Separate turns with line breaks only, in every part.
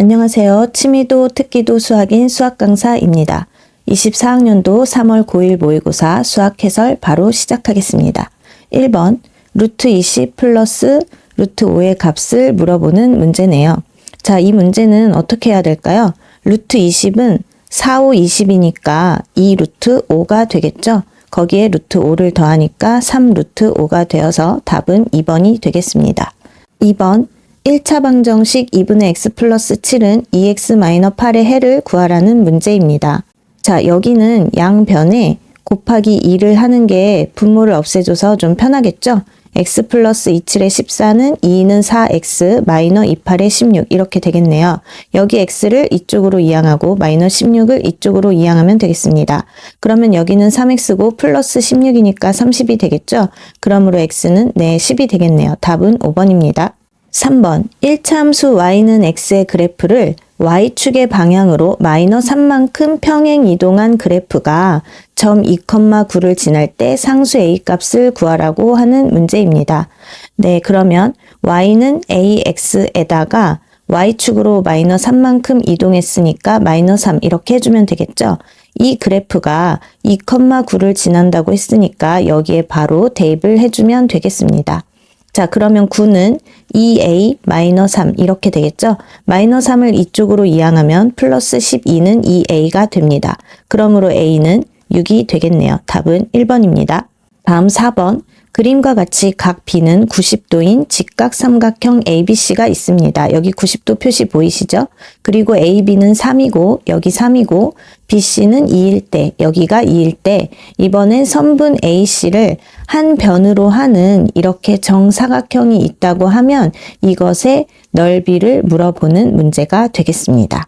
안녕하세요. 취미도 특기도 수학인 수학강사입니다. 24학년도 3월 고1 모의고사 수학 해설 바로 시작하겠습니다. 1번 루트 20 플러스 루트 5의 값을 물어보는 문제네요. 자, 이 문제는 어떻게 해야 될까요? 루트 20은 4, 5, 20이니까 2 루트 5가 되겠죠? 거기에 루트 5를 더하니까 3 루트 5가 되어서 답은 2번이 되겠습니다. 2번 1차 방정식 2분의 x 플러스 7은 2x-8의 해를 구하라는 문제입니다. 자, 여기는 양변에 곱하기 2를 하는 게 분모를 없애줘서 좀 편하겠죠? x 플러스 27의 14는 2는 4x 마이너 28의 16 이렇게 되겠네요. 여기 x를 이쪽으로 이항하고 마이너 16을 이쪽으로 이항하면 되겠습니다. 그러면 여기는 3x고 플러스 16이니까 30이 되겠죠? 그러므로 x는 10이 되겠네요. 답은 5번입니다. 3번 1차 함수 y는 x의 그래프를 y축의 방향으로 마이너 3만큼 평행 이동한 그래프가 점 2,9를 지날 때 상수 a 값을 구하라고 하는 문제입니다. 네, 그러면 y는 ax에다가 y축으로 마이너 3만큼 이동했으니까 마이너 3 이렇게 해주면 되겠죠? 이 그래프가 2,9를 지난다고 했으니까 여기에 바로 대입을 해주면 되겠습니다. 자, 그러면 9는 2a-3 이렇게 되겠죠? 마이너 3을 이쪽으로 이항하면 플러스 12는 2a가 됩니다. 그러므로 a는 6이 되겠네요. 답은 1번입니다. 다음 4번 그림과 같이 각 B는 90도인 직각 삼각형 ABC가 있습니다. 여기 90도 표시 보이시죠? 그리고 AB는 3이고 여기 3이고 BC는 2일 때 여기가 2일 때 이번엔 선분 AC를 한 변으로 하는 이렇게 정사각형이 있다고 하면 이것의 넓이를 물어보는 문제가 되겠습니다.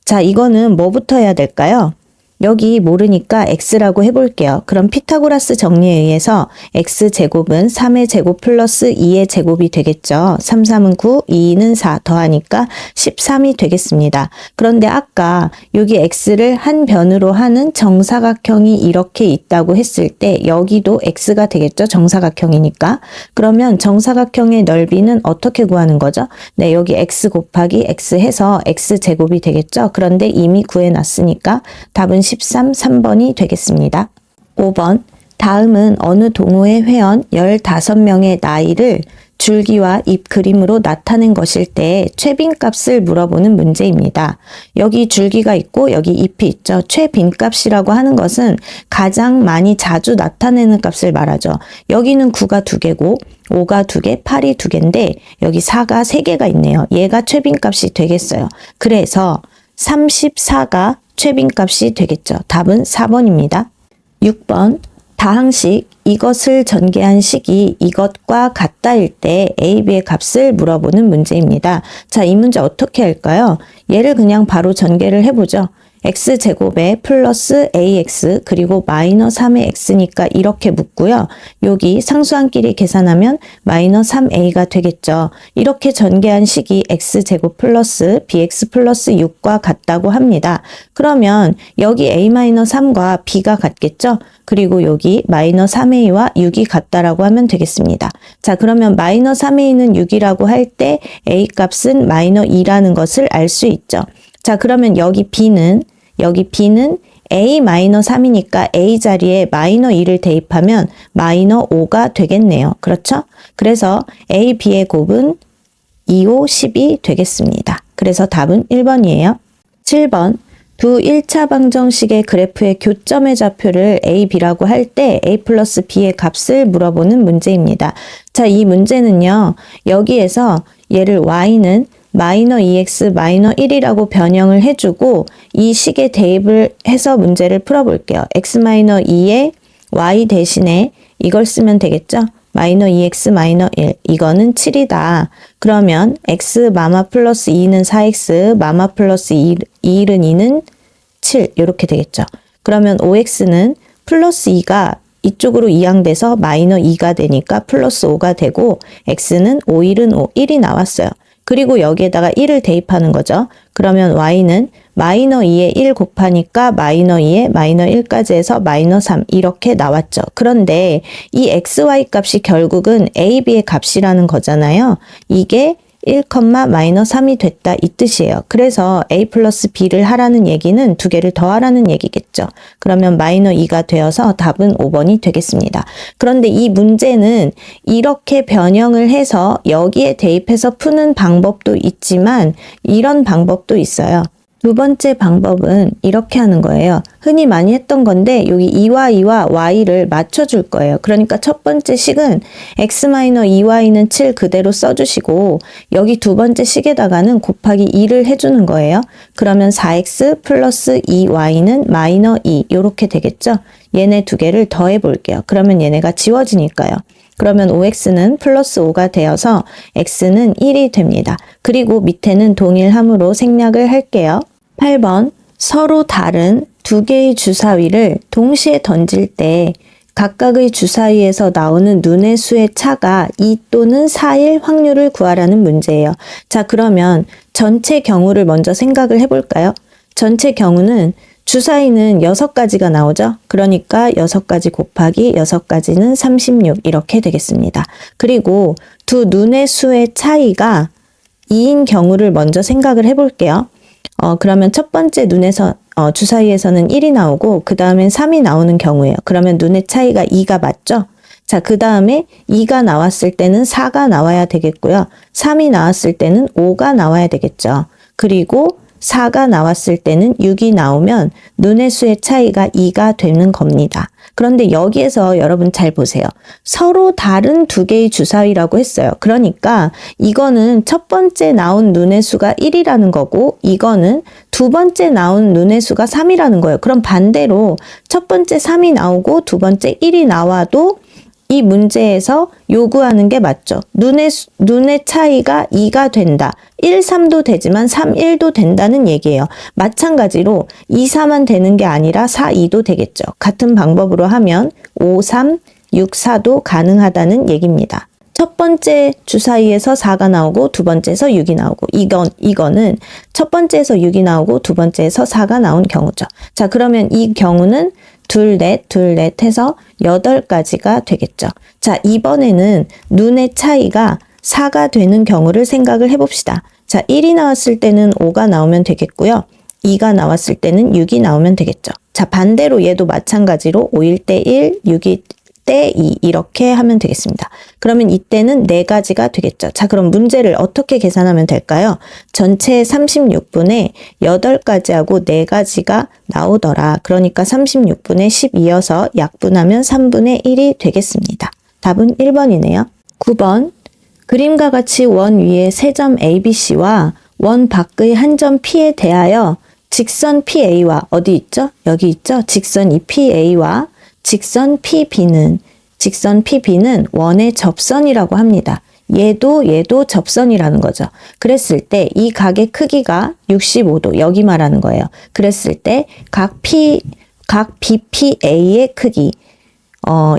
자, 이거는 뭐부터 해야 될까요? 여기 모르니까 x라고 해볼게요. 그럼 피타고라스 정리에 의해서 x제곱은 3의 제곱 플러스 2의 제곱이 되겠죠. 3, 3은 9, 2는 4 더하니까 13이 되겠습니다. 그런데 아까 여기 x를 한 변으로 하는 정사각형이 이렇게 있다고 했을 때 여기도 x가 되겠죠. 정사각형이니까. 그러면 정사각형의 넓이는 어떻게 구하는 거죠? 네, 여기 x 곱하기 x 해서 x제곱이 되겠죠. 그런데 이미 구해놨으니까 답은 13, 3번이 되겠습니다. 5번 다음은 어느 동호회 회원 15명의 나이를 줄기와 잎 그림으로 나타낸 것일 때 최빈값을 물어보는 문제입니다. 여기 줄기가 있고 여기 잎이 있죠. 최빈값이라고 하는 것은 가장 많이 자주 나타내는 값을 말하죠. 여기는 9가 2개고 5가 2개, 8이 2개인데 여기 4가 3개가 있네요. 얘가 최빈값이 되겠어요. 그래서 34가 최빈값이 되겠죠. 답은 4번입니다. 6번 다항식 이것을 전개한 식이 이것과 같다일 때 a, b의 값을 물어보는 문제입니다. 자, 이 문제 어떻게 할까요? 얘를 그냥 바로 전개를 해보죠. x제곱에 플러스 ax 그리고 마이너 3의 x니까 이렇게 묻고요. 여기 상수항끼리 계산하면 마이너 3a가 되겠죠. 이렇게 전개한 식이 x제곱 플러스 bx 플러스 6과 같다고 합니다. 그러면 여기 a-3과 b가 같겠죠. 그리고 여기 마이너 3a와 6이 같다라고 하면 되겠습니다. 자, 그러면 마이너 3a는 6이라고 할 때 a 값은 마이너 2라는 것을 알 수 있죠. 자, 그러면 여기 b는 a-3이니까 a 자리에 마이너 2를 대입하면 마이너 5가 되겠네요. 그렇죠? 그래서 a, b의 곱은 2, 5, 10이 되겠습니다. 그래서 답은 1번이에요. 7번 두 1차 방정식의 그래프의 교점의 좌표를 a, b라고 할 때 a 플러스 b의 값을 물어보는 문제입니다. 자, 이 문제는요. 여기에서 얘를 y는 마이너 2x 마이너 1이라고 변형을 해주고 이 식에 대입을 해서 문제를 풀어볼게요. x 마이너 2에 y 대신에 이걸 쓰면 되겠죠? 마이너 2x 마이너 1 이거는 7이다. 그러면 x 마마 플러스 2는 4x 마마 플러스 2은 2는 7 이렇게 되겠죠. 그러면 5x는 플러스 2가 이쪽으로 이항돼서 마이너 2가 되니까 플러스 5가 되고 x는 5, 1은 5, 1이 나왔어요. 그리고 여기에다가 1을 대입하는 거죠. 그러면 y는 마이너 2에 1 곱하니까 마이너 2에 마이너 1까지 해서 마이너 3 이렇게 나왔죠. 그런데 이 xy 값이 결국은 a, b의 값이라는 거잖아요. 이게 1, 마이너스 3이 됐다 이 뜻이에요. 그래서 a 플러스 b를 하라는 얘기는 두 개를 더하라는 얘기겠죠. 그러면 마이너스 2가 되어서 답은 5번이 되겠습니다. 그런데 이 문제는 이렇게 변형을 해서 여기에 대입해서 푸는 방법도 있지만 이런 방법도 있어요. 두 번째 방법은 이렇게 하는 거예요. 흔히 많이 했던 건데 여기 2와 2와 y를 맞춰줄 거예요. 그러니까 첫 번째 식은 x-2y는 7 그대로 써주시고 여기 두 번째 식에다가는 곱하기 2를 해주는 거예요. 그러면 4x 플러스 2y는 마이너 2 이렇게 되겠죠. 얘네 두 개를 더해 볼게요. 그러면 얘네가 지워지니까요. 그러면 5x는 플러스 5가 되어서 x는 1이 됩니다. 그리고 밑에는 동일함으로 생략을 할게요. 8번 서로 다른 두 개의 주사위를 동시에 던질 때 각각의 주사위에서 나오는 눈의 수의 차가 2 또는 4일 확률을 구하라는 문제예요. 자, 그러면 전체 경우를 먼저 생각을 해볼까요? 전체 경우는 주사위는 6가지가 나오죠. 그러니까 6가지 곱하기 6가지는 36 이렇게 되겠습니다. 그리고 두 눈의 수의 차이가 2인 경우를 먼저 생각을 해볼게요. 그러면 첫 번째 눈에서 주사위에서는 1이 나오고 그 다음엔 3이 나오는 경우예요. 그러면 눈의 차이가 2가 맞죠? 자, 그 다음에 2가 나왔을 때는 4가 나와야 되겠고요. 3이 나왔을 때는 5가 나와야 되겠죠. 그리고 4가 나왔을 때는 6이 나오면 눈의 수의 차이가 2가 되는 겁니다. 그런데 여기에서 여러분 잘 보세요. 서로 다른 두 개의 주사위라고 했어요. 그러니까 이거는 첫 번째 나온 눈의 수가 1이라는 거고 이거는 두 번째 나온 눈의 수가 3이라는 거예요. 그럼 반대로 첫 번째 3이 나오고 두 번째 1이 나와도 이 문제에서 요구하는 게 맞죠. 눈의 차이가 2가 된다. 1, 3도 되지만 3, 1도 된다는 얘기예요. 마찬가지로 2, 4만 되는 게 아니라 4, 2도 되겠죠. 같은 방법으로 하면 5, 3, 6, 4도 가능하다는 얘기입니다. 첫 번째 주사위에서 4가 나오고 두 번째에서 6이 나오고 이거는 첫 번째에서 6이 나오고 두 번째에서 4가 나온 경우죠. 자, 그러면 이 경우는 둘, 넷 해서 8가지가 되겠죠. 자, 이번에는 눈의 차이가 4가 되는 경우를 생각을 해봅시다. 자, 1이 나왔을 때는 5가 나오면 되겠고요. 2가 나왔을 때는 6이 나오면 되겠죠. 자, 반대로 얘도 마찬가지로 5일 때 1, 6일 때 2 이렇게 하면 되겠습니다. 그러면 이때는 4가지가 되겠죠. 자, 그럼 문제를 어떻게 계산하면 될까요? 전체 36분의 8가지하고 4가지가 나오더라. 그러니까 36분의 12여서 약분하면 3분의 1이 되겠습니다. 답은 1번이네요. 9번 그림과 같이 원 위의 세 점 ABC와 원 밖의 한 점 P에 대하여 직선 PA와 어디 있죠? 여기 있죠? 직선 이 PA와 직선 PB는 원의 접선이라고 합니다. 얘도 접선이라는 거죠. 그랬을 때 이 각의 크기가 65도 여기 말하는 거예요. 그랬을 때 각 BPA의 크기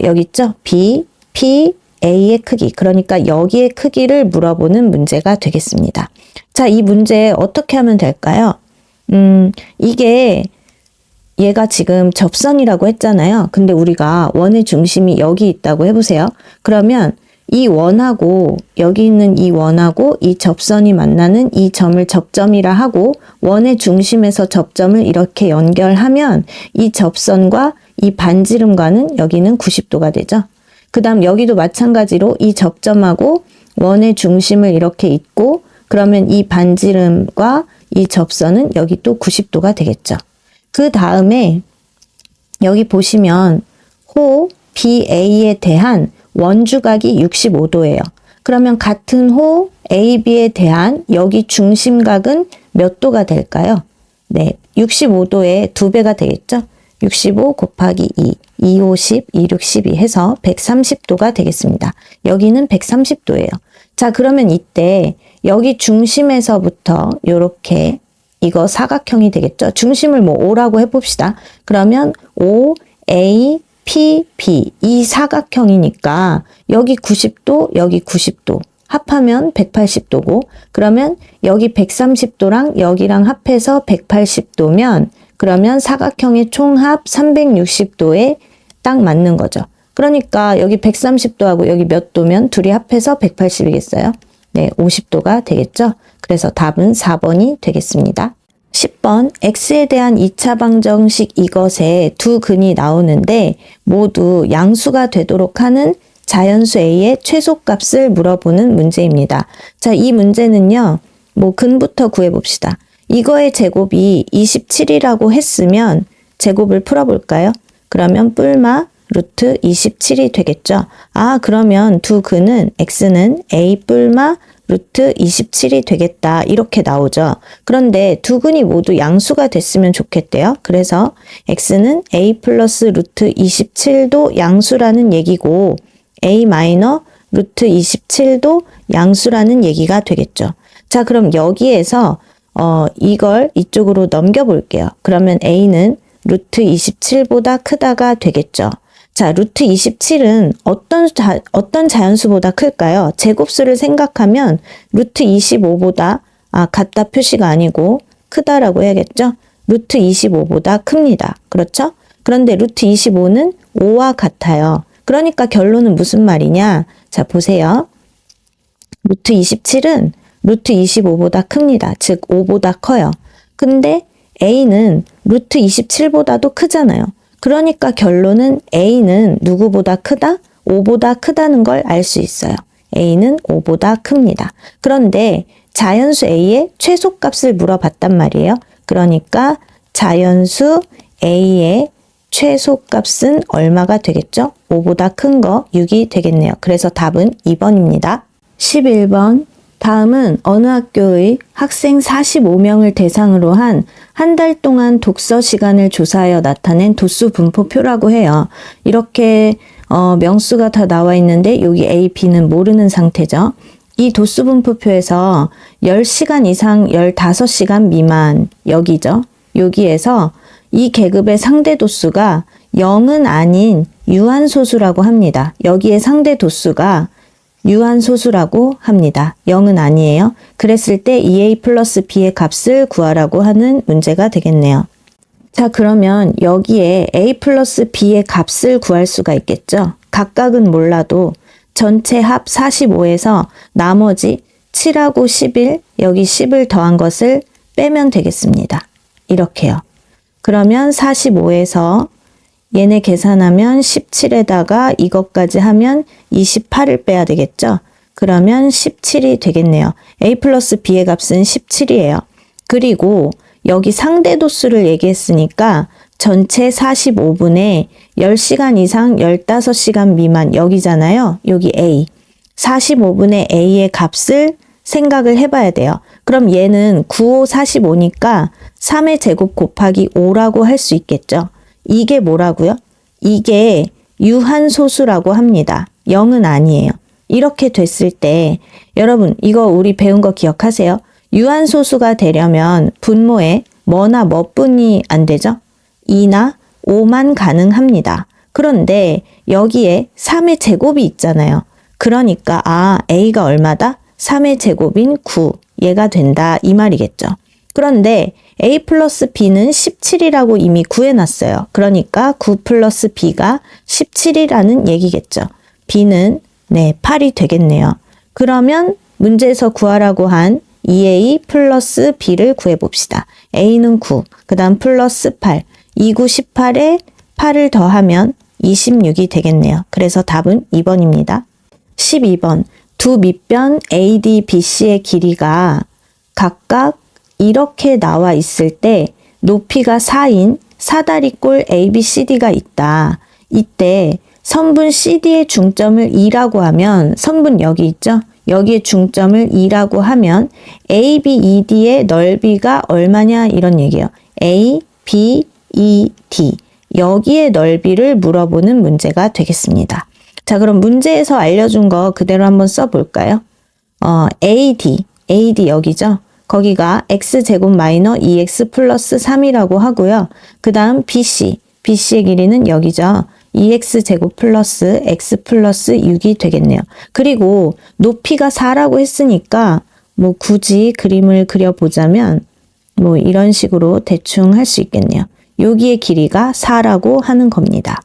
여기 있죠? BPA의 크기 그러니까 여기의 크기를 물어보는 문제가 되겠습니다. 자, 이 문제 어떻게 하면 될까요? 이게 얘가 지금 접선이라고 했잖아요. 근데 우리가 원의 중심이 여기 있다고 해보세요. 그러면 이 원하고 여기 있는 이 원하고 이 접선이 만나는 이 점을 접점이라 하고 원의 중심에서 접점을 이렇게 연결하면 이 접선과 이 반지름과는 여기는 90도가 되죠. 그 다음 여기도 마찬가지로 이 접점하고 원의 중심을 이렇게 잇고 그러면 이 반지름과 이 접선은 여기 또 90도가 되겠죠. 그 다음에 여기 보시면 호 BA에 대한 원주각이 65도예요. 그러면 같은 호 AB에 대한 여기 중심각은 몇 도가 될까요? 네, 65도의 2배가 되겠죠? 65 곱하기 2, 250, 26, 12 해서 130도가 되겠습니다. 여기는 130도예요. 자, 그러면 이때 여기 중심에서부터 이렇게 이거 사각형이 되겠죠. 중심을 뭐 O라고 해봅시다. 그러면 O, A, P, B 이 사각형이니까 여기 90도, 여기 90도 합하면 180도고 그러면 여기 130도랑 여기랑 합해서 180도면 그러면 사각형의 총합 360도에 딱 맞는 거죠. 그러니까 여기 130도하고 여기 몇 도면 둘이 합해서 180이겠어요? 네, 50도가 되겠죠? 그래서 답은 4번이 되겠습니다. 10번 x에 대한 2차 방정식 이것에 두 근이 나오는데 모두 양수가 되도록 하는 자연수 a의 최소값을 물어보는 문제입니다. 자, 이 문제는요. 근부터 구해봅시다. 이거의 제곱이 27이라고 했으면 제곱을 풀어볼까요? 그러면 뿔마 루트 27이 되겠죠. 그러면 두 근은 x는 a 뿔마 루트 27이 되겠다. 이렇게 나오죠. 그런데 두 근이 모두 양수가 됐으면 좋겠대요. 그래서 x는 a 플러스 루트 27도 양수라는 얘기고 a 마이너 루트 27도 양수라는 얘기가 되겠죠. 자, 그럼 여기에서 이걸 이쪽으로 넘겨볼게요. 그러면 a는 루트 27보다 크다가 되겠죠. 자, 루트 27은 어떤 자연수보다 클까요? 제곱수를 생각하면 루트 25보다 같다 표시가 아니고 크다라고 해야겠죠? 루트 25보다 큽니다. 그렇죠? 그런데 루트 25는 5와 같아요. 그러니까 결론은 무슨 말이냐? 자, 보세요. 루트 27은 루트 25보다 큽니다. 즉 5보다 커요. 근데 a는 루트 27보다도 크잖아요. 그러니까 결론은 a는 누구보다 크다? 5보다 크다는 걸 알 수 있어요. a는 5보다 큽니다. 그런데 자연수 a의 최소값을 물어봤단 말이에요. 그러니까 자연수 a의 최소값은 얼마가 되겠죠? 5보다 큰 거 6이 되겠네요. 그래서 답은 2번입니다. 11번. 다음은 어느 학교의 학생 45명을 대상으로 한 달 동안 독서 시간을 조사하여 나타낸 도수 분포표라고 해요. 이렇게 명수가 다 나와 있는데 여기 A, B는 모르는 상태죠. 이 도수 분포표에서 10시간 이상 15시간 미만 여기죠. 여기에서 이 계급의 상대 도수가 0은 아닌 유한소수라고 합니다. 여기에 상대 도수가 유한소수라고 합니다. 0은 아니에요. 그랬을 때 2a 플러스 b의 값을 구하라고 하는 문제가 되겠네요. 자, 그러면 여기에 a 플러스 b의 값을 구할 수가 있겠죠. 각각은 몰라도 전체 합 45에서 나머지 7하고 11, 여기 10을 더한 것을 빼면 되겠습니다. 이렇게요. 그러면 45에서 얘네 계산하면 17에다가 이것까지 하면 28을 빼야 되겠죠? 그러면 17이 되겠네요. a 플러스 b의 값은 17이에요. 그리고 여기 상대 도수를 얘기했으니까 전체 45분에 10시간 이상 15시간 미만 여기잖아요. 여기 a. 45분의 a의 값을 생각을 해봐야 돼요. 그럼 얘는 9, 5, 45니까 3의 제곱 곱하기 5라고 할 수 있겠죠? 이게 뭐라고요? 이게 유한소수라고 합니다. 0은 아니에요. 이렇게 됐을 때 여러분 이거 우리 배운 거 기억하세요? 유한소수가 되려면 분모에 뭐나 뭐뿐이 안 되죠? 2나 5만 가능합니다. 그런데 여기에 3의 제곱이 있잖아요. 그러니까 A가 얼마다? 3의 제곱인 9. 얘가 된다 이 말이겠죠. 그런데 A 플러스 B는 17이라고 이미 구해놨어요. 그러니까 9 플러스 B가 17이라는 얘기겠죠. B는 8이 되겠네요. 그러면 문제에서 구하라고 한 2A 플러스 B를 구해봅시다. A는 9, 그 다음 플러스 8, 2, 9, 18에 8을 더하면 26이 되겠네요. 그래서 답은 2번입니다. 12번. 두 밑변 AD, BC의 길이가 각각 이렇게 나와 있을 때 높이가 4인 사다리꼴 ABCD가 있다. 이때 선분 CD의 중점을 2라고 하면 선분 여기 있죠? 여기에 중점을 2라고 하면 AB, ED의 넓이가 얼마냐 이런 얘기예요. A, B, E, D 여기에 넓이를 물어보는 문제가 되겠습니다. 자, 그럼 문제에서 알려준 거 그대로 한번 써볼까요? AD 여기죠? 거기가 x제곱 마이너 2x 플러스 3이라고 하고요. 그 다음 BC의 길이는 여기죠. 2x제곱 플러스 x 플러스 6이 되겠네요. 그리고 높이가 4라고 했으니까 굳이 그림을 그려보자면 이런 식으로 대충 할 수 있겠네요. 여기의 길이가 4라고 하는 겁니다.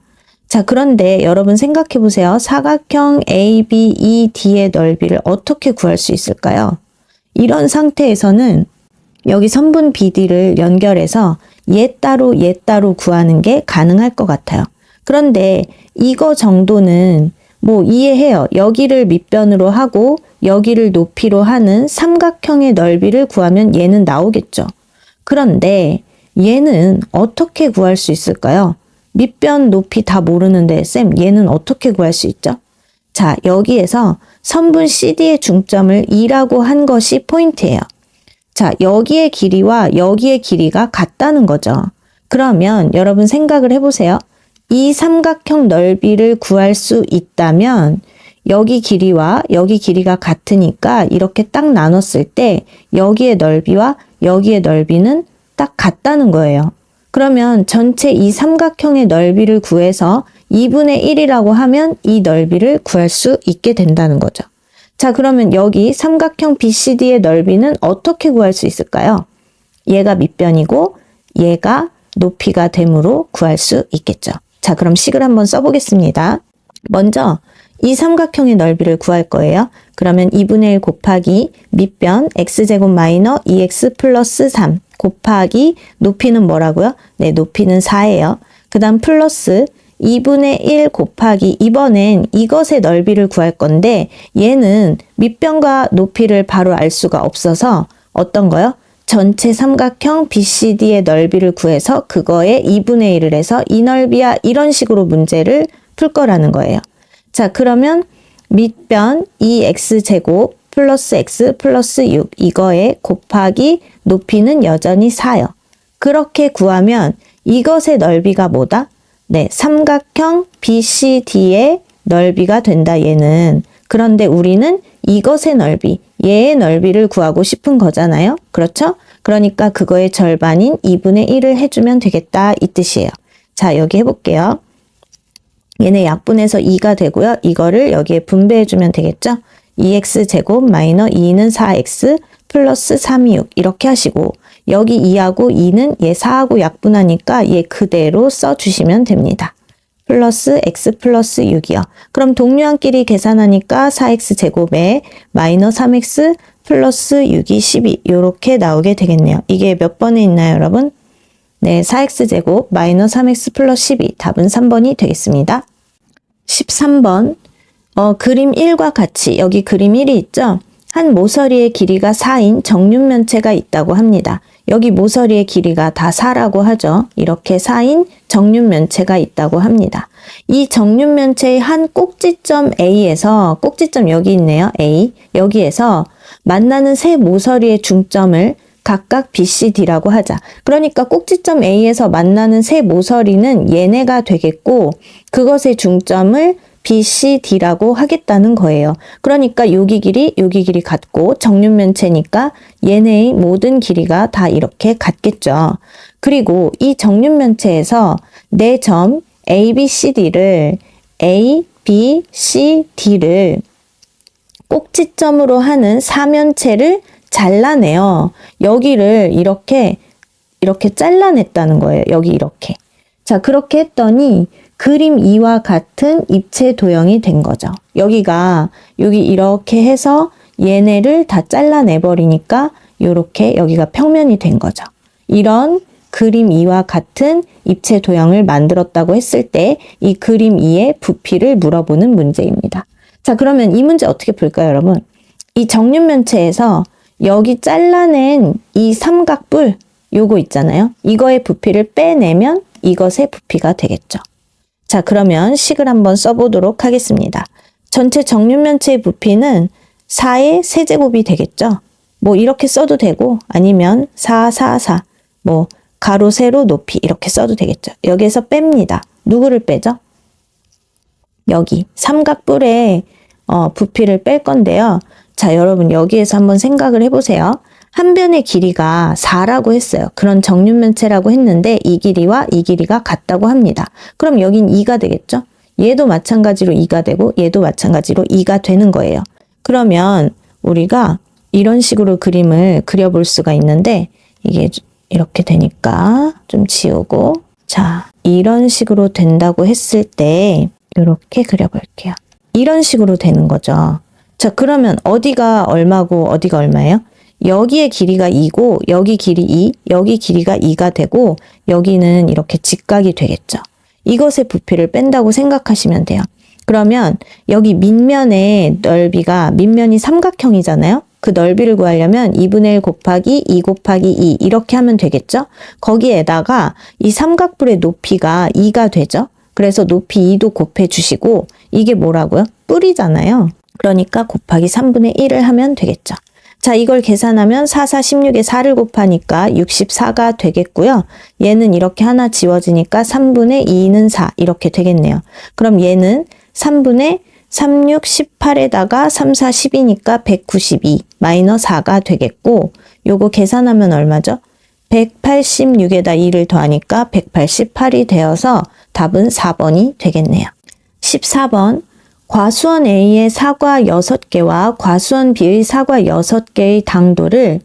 자, 그런데 여러분 생각해 보세요. 사각형 ABED의 넓이를 어떻게 구할 수 있을까요? 이런 상태에서는 여기 선분 BD를 연결해서 얘 따로 구하는 게 가능할 것 같아요. 그런데 이거 정도는 뭐 이해해요. 여기를 밑변으로 하고 여기를 높이로 하는 삼각형의 넓이를 구하면 얘는 나오겠죠. 그런데 얘는 어떻게 구할 수 있을까요? 밑변 높이 다 모르는데 쌤, 얘는 어떻게 구할 수 있죠? 자, 여기에서 선분 CD의 중점을 2라고 한 것이 포인트예요. 자, 여기의 길이와 여기의 길이가 같다는 거죠. 그러면 여러분 생각을 해보세요. 이 삼각형 넓이를 구할 수 있다면 여기 길이와 여기 길이가 같으니까 이렇게 딱 나눴을 때 여기의 넓이와 여기의 넓이는 딱 같다는 거예요. 그러면 전체 이 삼각형의 넓이를 구해서 2분의 1이라고 하면 이 넓이를 구할 수 있게 된다는 거죠. 자, 그러면 여기 삼각형 BCD의 넓이는 어떻게 구할 수 있을까요? 얘가 밑변이고 얘가 높이가 되므로 구할 수 있겠죠. 자, 그럼 식을 한번 써보겠습니다. 먼저 이 삼각형의 넓이를 구할 거예요. 그러면 2분의 1 곱하기 밑변 x제곱 마이너 2x 플러스 3 곱하기 높이는 뭐라고요? 네, 높이는 4예요. 그 다음 플러스 2분의 1 곱하기 이번엔 이것의 넓이를 구할 건데 얘는 밑변과 높이를 바로 알 수가 없어서 어떤 거요? 전체 삼각형 BCD의 넓이를 구해서 그거에 2분의 1을 해서 이 넓이야 이런 식으로 문제를 풀 거라는 거예요. 자, 그러면 밑변 2x제곱 플러스 x 플러스 6 이거에 곱하기 높이는 여전히 4요. 그렇게 구하면 이것의 넓이가 뭐다? 네, 삼각형 BCD의 넓이가 된다, 얘는. 그런데 우리는 이것의 넓이, 얘의 넓이를 구하고 싶은 거잖아요. 그렇죠? 그러니까 그거의 절반인 2분의 1을 해주면 되겠다, 이 뜻이에요. 자, 여기 해볼게요. 얘네 약분해서 2가 되고요. 이거를 여기에 분배해주면 되겠죠? 2x제곱 마이너 2는 4x 플러스 3이 6 이렇게 하시고 여기 2하고 2는 얘 4하고 약분하니까 얘 그대로 써주시면 됩니다. 플러스 x 플러스 6이요. 그럼 동류한끼리 계산하니까 4x제곱에 마이너 3x 플러스 6이 12 이렇게 나오게 되겠네요. 이게 몇 번에 있나요, 여러분? 네, 4x제곱 마이너 3x 플러스 12 답은 3번이 되겠습니다. 13번 그림 1과 같이 여기 그림 1이 있죠? 한 모서리의 길이가 4인 정육면체가 있다고 합니다. 여기 모서리의 길이가 다 4라고 하죠. 이렇게 4인 정육면체가 있다고 합니다. 이 정육면체의 한 꼭지점 A에서 꼭지점 여기 있네요. A. 여기에서 만나는 세 모서리의 중점을 각각 BCD라고 하자. 그러니까 꼭지점 A에서 만나는 세 모서리는 얘네가 되겠고 그것의 중점을 BCD라고 하겠다는 거예요. 그러니까 여기 길이 같고 정육면체니까 얘네의 모든 길이가 다 이렇게 같겠죠. 그리고 이 정육면체에서 네 점 ABCD를 꼭지점으로 하는 사면체를 잘라내요. 여기를 이렇게 잘라냈다는 거예요. 여기 이렇게. 자, 그렇게 했더니 그림 2와 같은 입체 도형이 된 거죠. 여기 이렇게 해서 얘네를 다 잘라내버리니까 이렇게 여기가 평면이 된 거죠. 이런 그림 2와 같은 입체 도형을 만들었다고 했을 때 이 그림 2의 부피를 물어보는 문제입니다. 자, 그러면 이 문제 어떻게 풀까요, 여러분? 이 정육면체에서 여기 잘라낸 이 삼각뿔 요거 있잖아요. 이거의 부피를 빼내면 이것의 부피가 되겠죠. 자, 그러면 식을 한번 써보도록 하겠습니다. 전체 정육면체의 부피는 4의 세제곱이 되겠죠. 뭐 이렇게 써도 되고 아니면 4, 4, 4 뭐 가로, 세로, 높이 이렇게 써도 되겠죠. 여기에서 뺍니다. 누구를 빼죠? 여기 삼각뿔의 부피를 뺄 건데요. 자, 여러분 여기에서 한번 생각을 해보세요. 한 변의 길이가 4라고 했어요. 그런 정육면체라고 했는데 이 길이와 이 길이가 같다고 합니다. 그럼 여긴 2가 되겠죠? 얘도 마찬가지로 2가 되고 얘도 마찬가지로 2가 되는 거예요. 그러면 우리가 이런 식으로 그림을 그려볼 수가 있는데 이게 이렇게 되니까 좀 지우고 자, 이런 식으로 된다고 했을 때 이렇게 그려볼게요. 이런 식으로 되는 거죠. 자, 그러면 어디가 얼마고 어디가 얼마예요? 여기의 길이가 2고 여기 길이 2, 여기 길이가 2가 되고 여기는 이렇게 직각이 되겠죠. 이것의 부피를 뺀다고 생각하시면 돼요. 그러면 여기 밑면의 넓이가 밑면이 삼각형이잖아요. 그 넓이를 구하려면 2분의 1 곱하기 2 곱하기 2 이렇게 하면 되겠죠. 거기에다가 이 삼각뿔의 높이가 2가 되죠. 그래서 높이 2도 곱해 주시고 이게 뭐라고요? 뿔이잖아요. 그러니까 곱하기 3분의 1을 하면 되겠죠. 자, 이걸 계산하면 4, 4, 16에 4를 곱하니까 64가 되겠고요. 얘는 이렇게 하나 지워지니까 3분의 2는 4 이렇게 되겠네요. 그럼 얘는 3분의 36, 18에다가 3, 4, 10이니까 192 마이너스 4가 되겠고 요거 계산하면 얼마죠? 186에다 2를 더하니까 188이 되어서 답은 4번이 되겠네요. 14번 과수원 A의 사과 6개와 과수원 B의 사과 6개의 당도를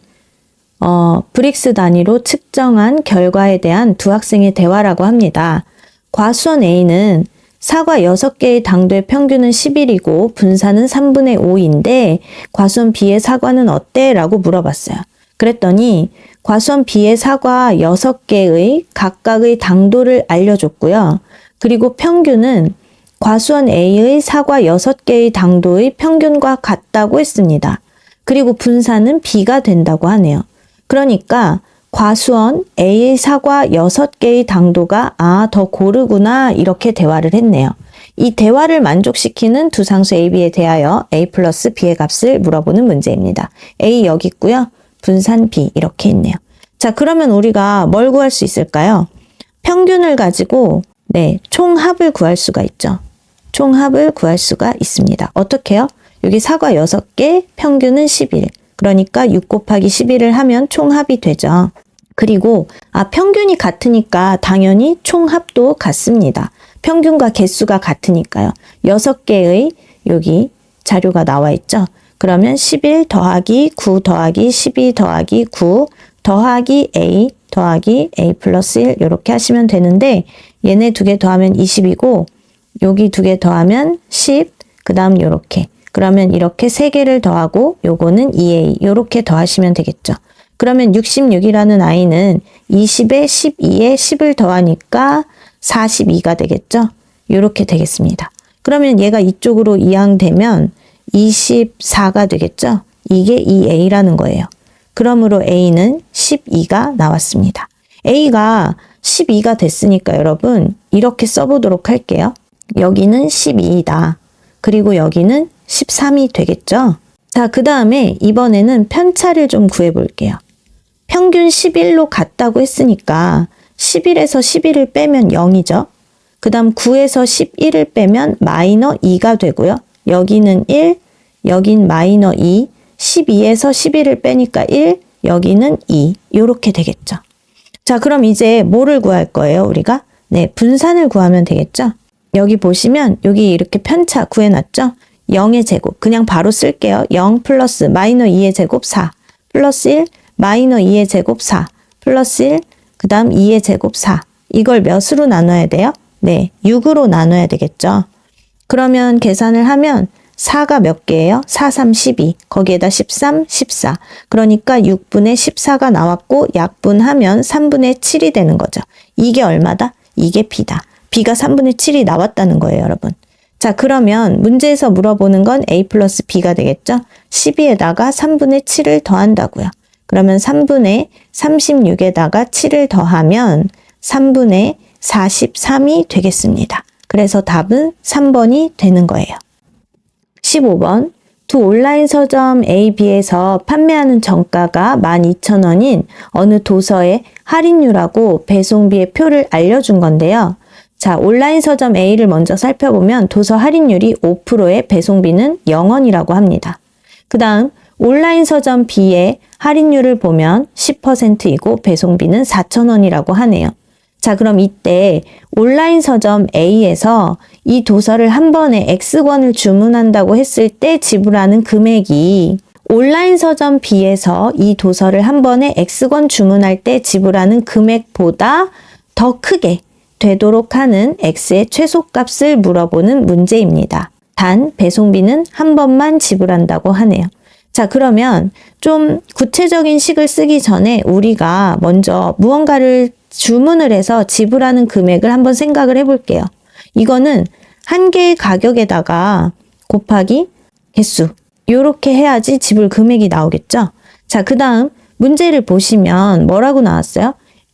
브릭스 단위로 측정한 결과에 대한 두 학생의 대화라고 합니다. 과수원 A는 사과 6개의 당도의 평균은 11이고 분산은 3분의 5인데 과수원 B의 사과는 어때? 라고 물어봤어요. 그랬더니 과수원 B의 사과 6개의 각각의 당도를 알려줬고요. 그리고 평균은 과수원 A의 사과 6개의 당도의 평균과 같다고 했습니다. 그리고 분산은 B가 된다고 하네요. 그러니까 과수원 A의 사과 6개의 당도가 더 고르구나 이렇게 대화를 했네요. 이 대화를 만족시키는 두 상수 A, B에 대하여 A 플러스 B의 값을 물어보는 문제입니다. A 여기 있고요. 분산 B 이렇게 있네요. 자, 그러면 우리가 뭘 구할 수 있을까요? 평균을 가지고 총합을 구할 수가 있죠. 총합을 구할 수가 있습니다. 어떻게요? 여기 사과 6개, 평균은 11. 그러니까 6 곱하기 11을 하면 총합이 되죠. 그리고 평균이 같으니까 당연히 총합도 같습니다. 평균과 개수가 같으니까요. 6개의 여기 자료가 나와 있죠. 그러면 11 더하기 9 더하기 12 더하기 9 더하기 A 더하기 A 플러스 1 이렇게 하시면 되는데 얘네 두 개 더하면 20이고 여기 두 개 더하면 10, 그 다음 요렇게. 그러면 이렇게 세 개를 더하고 요거는 2A 요렇게 더하시면 되겠죠. 그러면 66이라는 아이는 20에 12에 10을 더하니까 42가 되겠죠. 요렇게 되겠습니다. 그러면 얘가 이쪽으로 이항되면 24가 되겠죠. 이게 2A라는 거예요. 그러므로 A는 12가 나왔습니다. A가 12가 됐으니까 여러분 이렇게 써보도록 할게요. 여기는 12이다. 그리고 여기는 13이 되겠죠? 자, 그 다음에 이번에는 편차를 좀 구해 볼게요. 평균 11로 같다고 했으니까 11에서 11을 빼면 0이죠. 그 다음 9에서 11을 빼면 마이너 2가 되고요. 여기는 1, 여긴 마이너 2, 12에서 11을 빼니까 1, 여기는 2 이렇게 되겠죠. 자, 그럼 이제 뭐를 구할 거예요, 우리가? 분산을 구하면 되겠죠? 여기 보시면 여기 이렇게 편차 구해놨죠? 0의 제곱 그냥 바로 쓸게요. 0 플러스 마이너 2의 제곱 4 플러스 1 마이너 2의 제곱 4 플러스 1 그 다음 2의 제곱 4 이걸 몇으로 나눠야 돼요? 6으로 나눠야 되겠죠. 그러면 계산을 하면 4가 몇 개예요? 4, 3, 12 거기에다 13, 14 그러니까 6분의 14가 나왔고 약분하면 3분의 7이 되는 거죠. 이게 얼마다? 이게 B다. B가 3분의 7이 나왔다는 거예요, 여러분. 자, 그러면 문제에서 물어보는 건 A 플러스 B가 되겠죠? 12에다가 3분의 7을 더한다고요. 그러면 3분의 36에다가 7을 더하면 3분의 43이 되겠습니다. 그래서 답은 3번이 되는 거예요. 15번 두 온라인 서점 A, B에서 판매하는 정가가 12,000원인 어느 도서의 할인율하고 배송비의 표를 알려준 건데요. 자, 온라인 서점 A를 먼저 살펴보면 도서 할인율이 5%에 배송비는 0원이라고 합니다. 그 다음 온라인 서점 B의 할인율을 보면 10%이고 배송비는 4,000원이라고 하네요. 자, 그럼 이때 온라인 서점 A에서 이 도서를 한 번에 X권을 주문한다고 했을 때 지불하는 금액이 온라인 서점 B에서 이 도서를 한 번에 X권 주문할 때 지불하는 금액보다 더 크게 되도록 하는 x의 최소값을 물어보는 문제입니다. 단 배송비는 한 번만 지불한다고 하네요. 자, 그러면 좀 구체적인 식을 쓰기 전에 우리가 먼저 무언가를 주문을 해서 지불하는 금액을 한번 생각을 해볼게요. 이거는 한 개의 가격에다가 곱하기 개수, 이렇게 해야지 지불 금액이 나오겠죠. 자, 그 다음 문제를 보시면 뭐라고 나왔어요?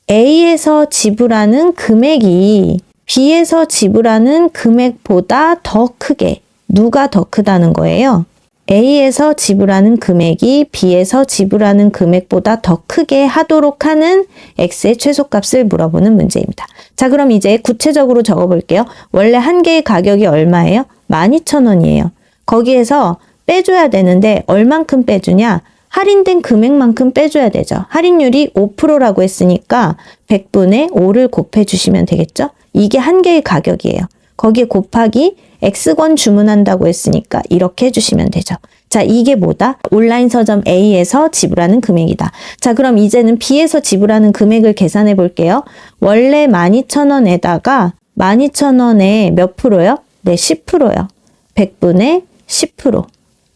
A에서 지불하는 금액이 B에서 지불하는 금액보다 더 크게, 누가 더 크다는 거예요? A에서 지불하는 금액이 B에서 지불하는 금액보다 더 크게 하도록 하는 X의 최소값을 물어보는 문제입니다. 자, 그럼 이제 구체적으로 적어볼게요. 원래 한 개의 가격이 얼마예요? 12,000원이에요. 거기에서 빼줘야 되는데 얼만큼 빼주냐? 할인된 금액만큼 빼줘야 되죠. 할인율이 5%라고 했으니까 100분의 5를 곱해주시면 되겠죠? 이게 한 개의 가격이에요. 거기에 곱하기 X권 주문한다고 했으니까 이렇게 해주시면 되죠. 자, 이게 뭐다? 온라인 서점 A에서 지불하는 금액이다. 자, 그럼 이제는 B에서 지불하는 금액을 계산해 볼게요. 원래 12,000원에다가 12,000원에 몇 프로요? 네, 10%요. 100분의 10%.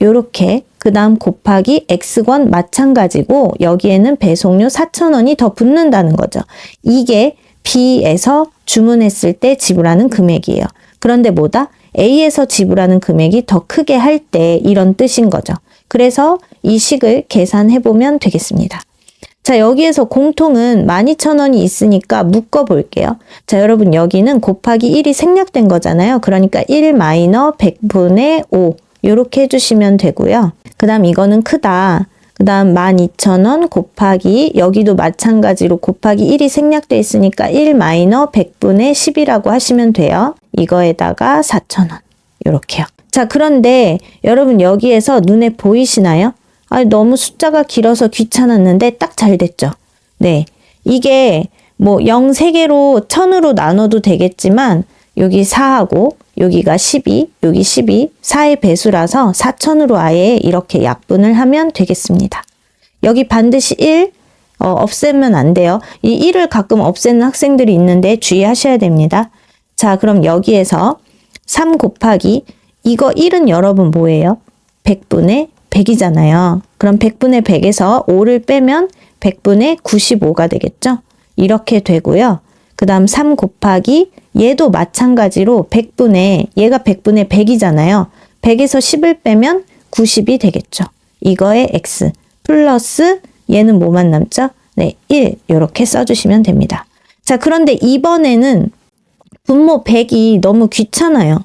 요렇게 그 다음 곱하기 X권 마찬가지고 여기에는 배송료 4,000원이 더 붙는다는 거죠. 이게 B에서 주문했을 때 지불하는 금액이에요. 그런데 뭐다? A에서 지불하는 금액이 더 크게 할 때 이런 뜻인 거죠. 그래서 이 식을 계산해 보면 되겠습니다. 자, 여기에서 공통은 12,000원이 있으니까 묶어 볼게요. 자, 여러분 여기는 곱하기 1이 생략된 거잖아요. 그러니까 1 마이너 100분의 5 이렇게 해주시면 되고요. 그 다음 이거는 크다. 그 다음 12,000원 곱하기 여기도 마찬가지로 곱하기 1이 생략되어 있으니까 1 마이너 100분의 10이라고 하시면 돼요. 이거에다가 4,000원 이렇게요. 자, 그런데 여러분 여기에서 눈에 보이시나요? 아, 너무 숫자가 길어서 귀찮았는데 딱 잘 됐죠. 네, 이게 뭐 0 3개로 1000으로 나눠도 되겠지만 여기 4하고 여기가 12, 여기 12, 4의 배수라서 4,000으로 아예 이렇게 약분을 하면 되겠습니다. 여기 반드시 1 없애면 안 돼요. 이 1을 가끔 없애는 학생들이 있는데 주의하셔야 됩니다. 자, 그럼 여기에서 3 곱하기 이거 1은 여러분 뭐예요? 100분의 100이잖아요. 그럼 100분의 100에서 5를 빼면 100분의 95가 되겠죠? 이렇게 되고요. 그 다음 3 곱하기 얘도 마찬가지로 100분의 얘가 100분의 100이잖아요. 100에서 10을 빼면 90이 되겠죠. 이거의 x 플러스 얘는 뭐만 남죠? 네, 1 이렇게 써주시면 됩니다. 자, 그런데 이번에는 분모 100이 너무 귀찮아요.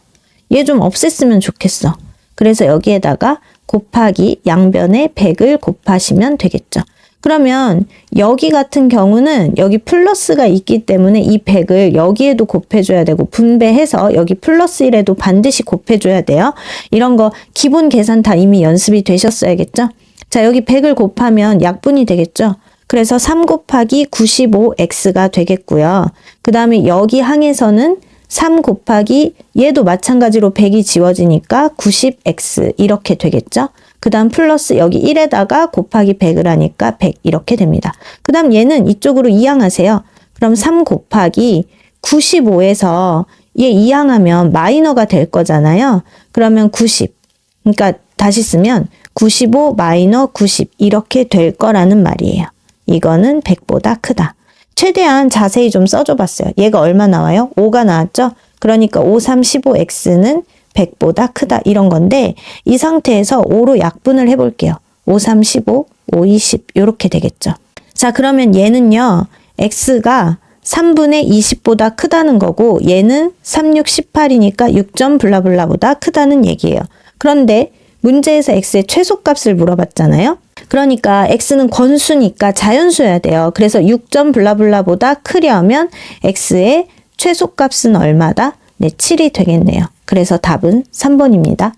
얘 좀 없앴으면 좋겠어. 그래서 여기에다가 곱하기 양변에 100을 곱하시면 되겠죠. 그러면 여기 같은 경우는 여기 플러스가 있기 때문에 이 100을 여기에도 곱해줘야 되고 분배해서 여기 플러스 1에도 반드시 곱해줘야 돼요. 이런 거 기본 계산 다 이미 연습이 되셨어야겠죠? 자, 여기 100을 곱하면 약분이 되겠죠? 그래서 3 곱하기 95x가 되겠고요. 그 다음에 여기 항에서는 3 곱하기 얘도 마찬가지로 100이 지워지니까 90x 이렇게 되겠죠? 그 다음 플러스 여기 1에다가 곱하기 100을 하니까 100 이렇게 됩니다. 그 다음 얘는 이쪽으로 이항하세요. 그럼 3 곱하기 95에서 얘 이항하면 마이너가 될 거잖아요. 그러면 90. 그러니까 다시 쓰면 95 마이너 90 이렇게 될 거라는 말이에요. 이거는 100보다 크다. 최대한 자세히 좀 써줘 봤어요. 얘가 얼마 나와요? 5가 나왔죠? 그러니까 5, 3, 15x는 100보다 크다 이런 건데 이 상태에서 5로 약분을 해볼게요. 5, 3, 15, 5, 20 이렇게 되겠죠. 자, 그러면 얘는요. x가 3분의 20보다 크다는 거고 얘는 3, 6, 18이니까 6점 블라블라보다 크다는 얘기예요. 그런데 문제에서 x의 최소값을 물어봤잖아요. 그러니까 x는 권수니까 자연수여야 돼요. 그래서 6점 블라블라보다 크려면 x의 최소값은 얼마다? 네, 7이 되겠네요. 그래서 답은 3번입니다.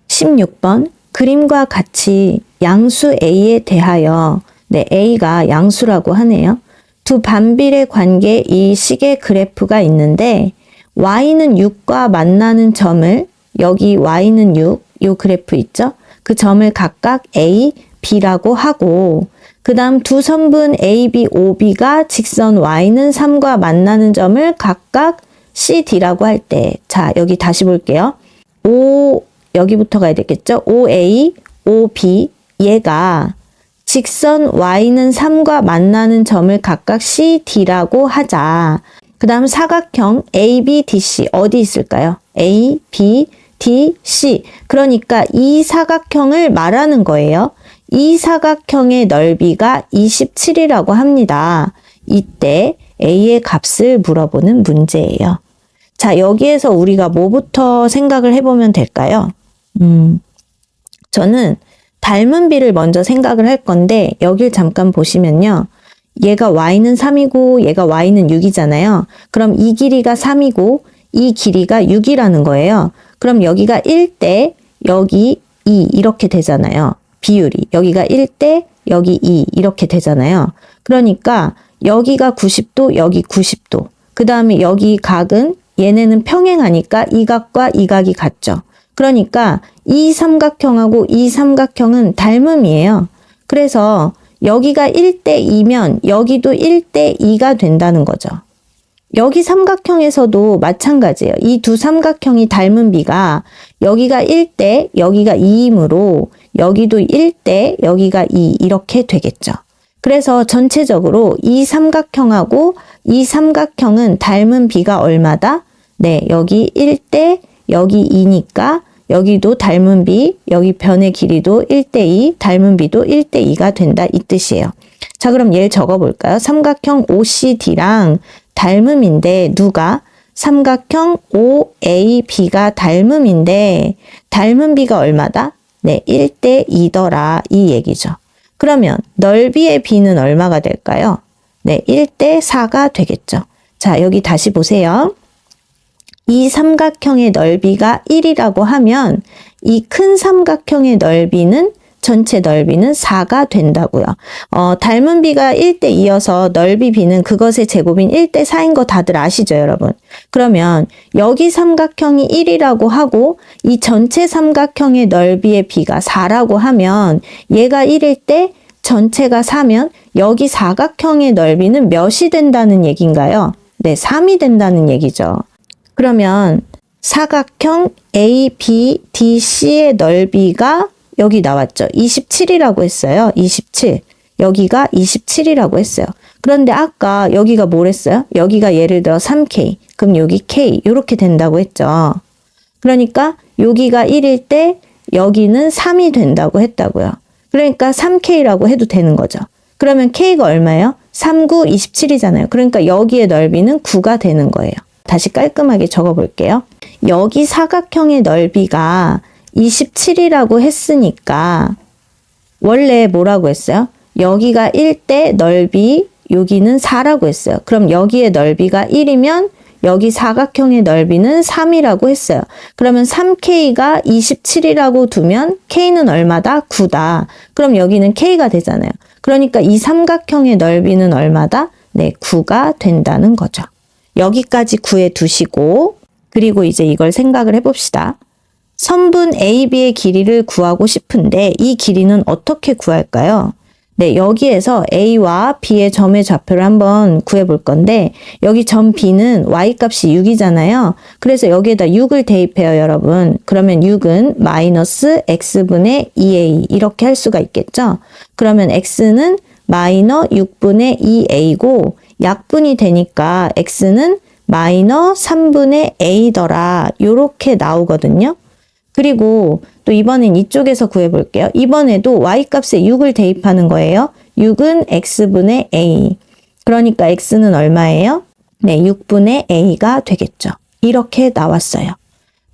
16번 그림과 같이 양수 a에 대하여 네, a가 양수라고 하네요. 두 반비례 관계 이 식의 그래프가 있는데 y는 6과 만나는 점을 여기 y는 6, 요 그래프 있죠? 그 점을 각각 a, B라고 하고 그 다음 두 선분 AB, OB가 직선 Y는 3과 만나는 점을 각각 CD라고 할 때, 자, 여기 다시 볼게요. 여기부터 가야 되겠죠? OA, OB, 얘가 직선 Y는 3과 만나는 점을 각각 CD라고 하자. 그 다음 사각형 ABDC 어디 있을까요? A, B, D, C. 그러니까 이 사각형을 말하는 거예요. 이 사각형의 넓이가 27이라고 합니다. 이때 A의 값을 물어보는 문제예요. 자, 여기에서 우리가 뭐부터 생각을 해보면 될까요? 저는 닮은 B를 먼저 생각을 할 건데 여길 잠깐 보시면요. 얘가 Y는 3이고 얘가 Y는 6이잖아요. 그럼 이 길이가 3이고 이 길이가 6이라는 거예요. 그럼 여기가 1대 여기 2 이렇게 되잖아요. 비율이 여기가 1대 여기 2 이렇게 되잖아요. 그러니까 여기가 90도 여기 90도 그 다음에 여기 각은 얘네는 평행하니까 이 각과 이 각이 같죠. 그러니까 이 삼각형하고 이 삼각형은 닮음이에요. 그래서 여기가 1대 2면 여기도 1대 2가 된다는 거죠. 여기 삼각형에서도 마찬가지예요. 이 두 삼각형이 닮은 B가 여기가 1대 여기가 2이므로 여기도 1대 여기가 2 이렇게 되겠죠. 그래서 전체적으로 이 삼각형하고 이 삼각형은 닮은 B가 얼마다? 네, 여기 1대 여기 2니까 여기도 닮은 B, 여기 변의 길이도 1대2, 닮은 B도 1대2가 된다 이 뜻이에요. 자, 그럼 얘를 적어볼까요? 삼각형 OCD랑 닮음인데 누가? 삼각형 OAB가 닮음인데 닮은 B가 얼마다? 네, 1대2더라 이 얘기죠. 그러면 넓이의 B는 얼마가 될까요? 네, 1대4가 되겠죠. 자, 여기 다시 보세요. 이 삼각형의 넓이가 1이라고 하면 이 큰 삼각형의 넓이는 전체 넓이는 4가 된다고요. 닮은 B가 1대2여서 넓이 B는 그것의 제곱인 1대4인 거 다들 아시죠, 여러분? 그러면 여기 삼각형이 1이라고 하고 이 전체 삼각형의 넓이의 B가 4라고 하면 얘가 1일 때 전체가 4면 여기 사각형의 넓이는 몇이 된다는 얘기인가요? 네, 3이 된다는 얘기죠. 그러면 사각형 ABDC의 넓이가 여기 나왔죠. 27이라고 했어요. 27. 여기가 27이라고 했어요. 그런데 아까 여기가 뭐랬어요? 여기가 예를 들어 3K. 그럼 여기 K. 이렇게 된다고 했죠. 그러니까 여기가 1일 때 여기는 3이 된다고 했다고요. 그러니까 3K라고 해도 되는 거죠. 그러면 K가 얼마예요? 3, 9, 27이잖아요. 그러니까 여기의 넓이는 9가 되는 거예요. 다시 깔끔하게 적어볼게요. 여기 사각형의 넓이가 27이라고 했으니까 원래 뭐라고 했어요? 여기가 1대 넓이, 여기는 4라고 했어요. 그럼 여기의 넓이가 1이면 여기 사각형의 넓이는 3이라고 했어요. 그러면 3K가 27이라고 두면 K는 얼마다? 9다. 그럼 여기는 K가 되잖아요. 그러니까 이 삼각형의 넓이는 얼마다? 네, 9가 된다는 거죠. 여기까지 구해 두시고 그리고 이제 이걸 생각을 해봅시다. 선분 AB의 길이를 구하고 싶은데 이 길이는 어떻게 구할까요? 네, 여기에서 A와 B의 점의 좌표를 한번 구해볼 건데 여기 점 B는 Y값이 6이잖아요. 그래서 여기에다 6을 대입해요, 여러분. 그러면 6은 마이너스 X분의 2A 이렇게 할 수가 있겠죠? 그러면 X는 마이너 6분의 2A고 약분이 되니까 X는 마이너 3분의 A더라. 요렇게 나오거든요. 그리고 또 이번엔 이쪽에서 구해볼게요. 이번에도 Y값에 6을 대입하는 거예요. 6은 X분의 A. 그러니까 X는 얼마예요? 네, 6분의 A가 되겠죠. 이렇게 나왔어요.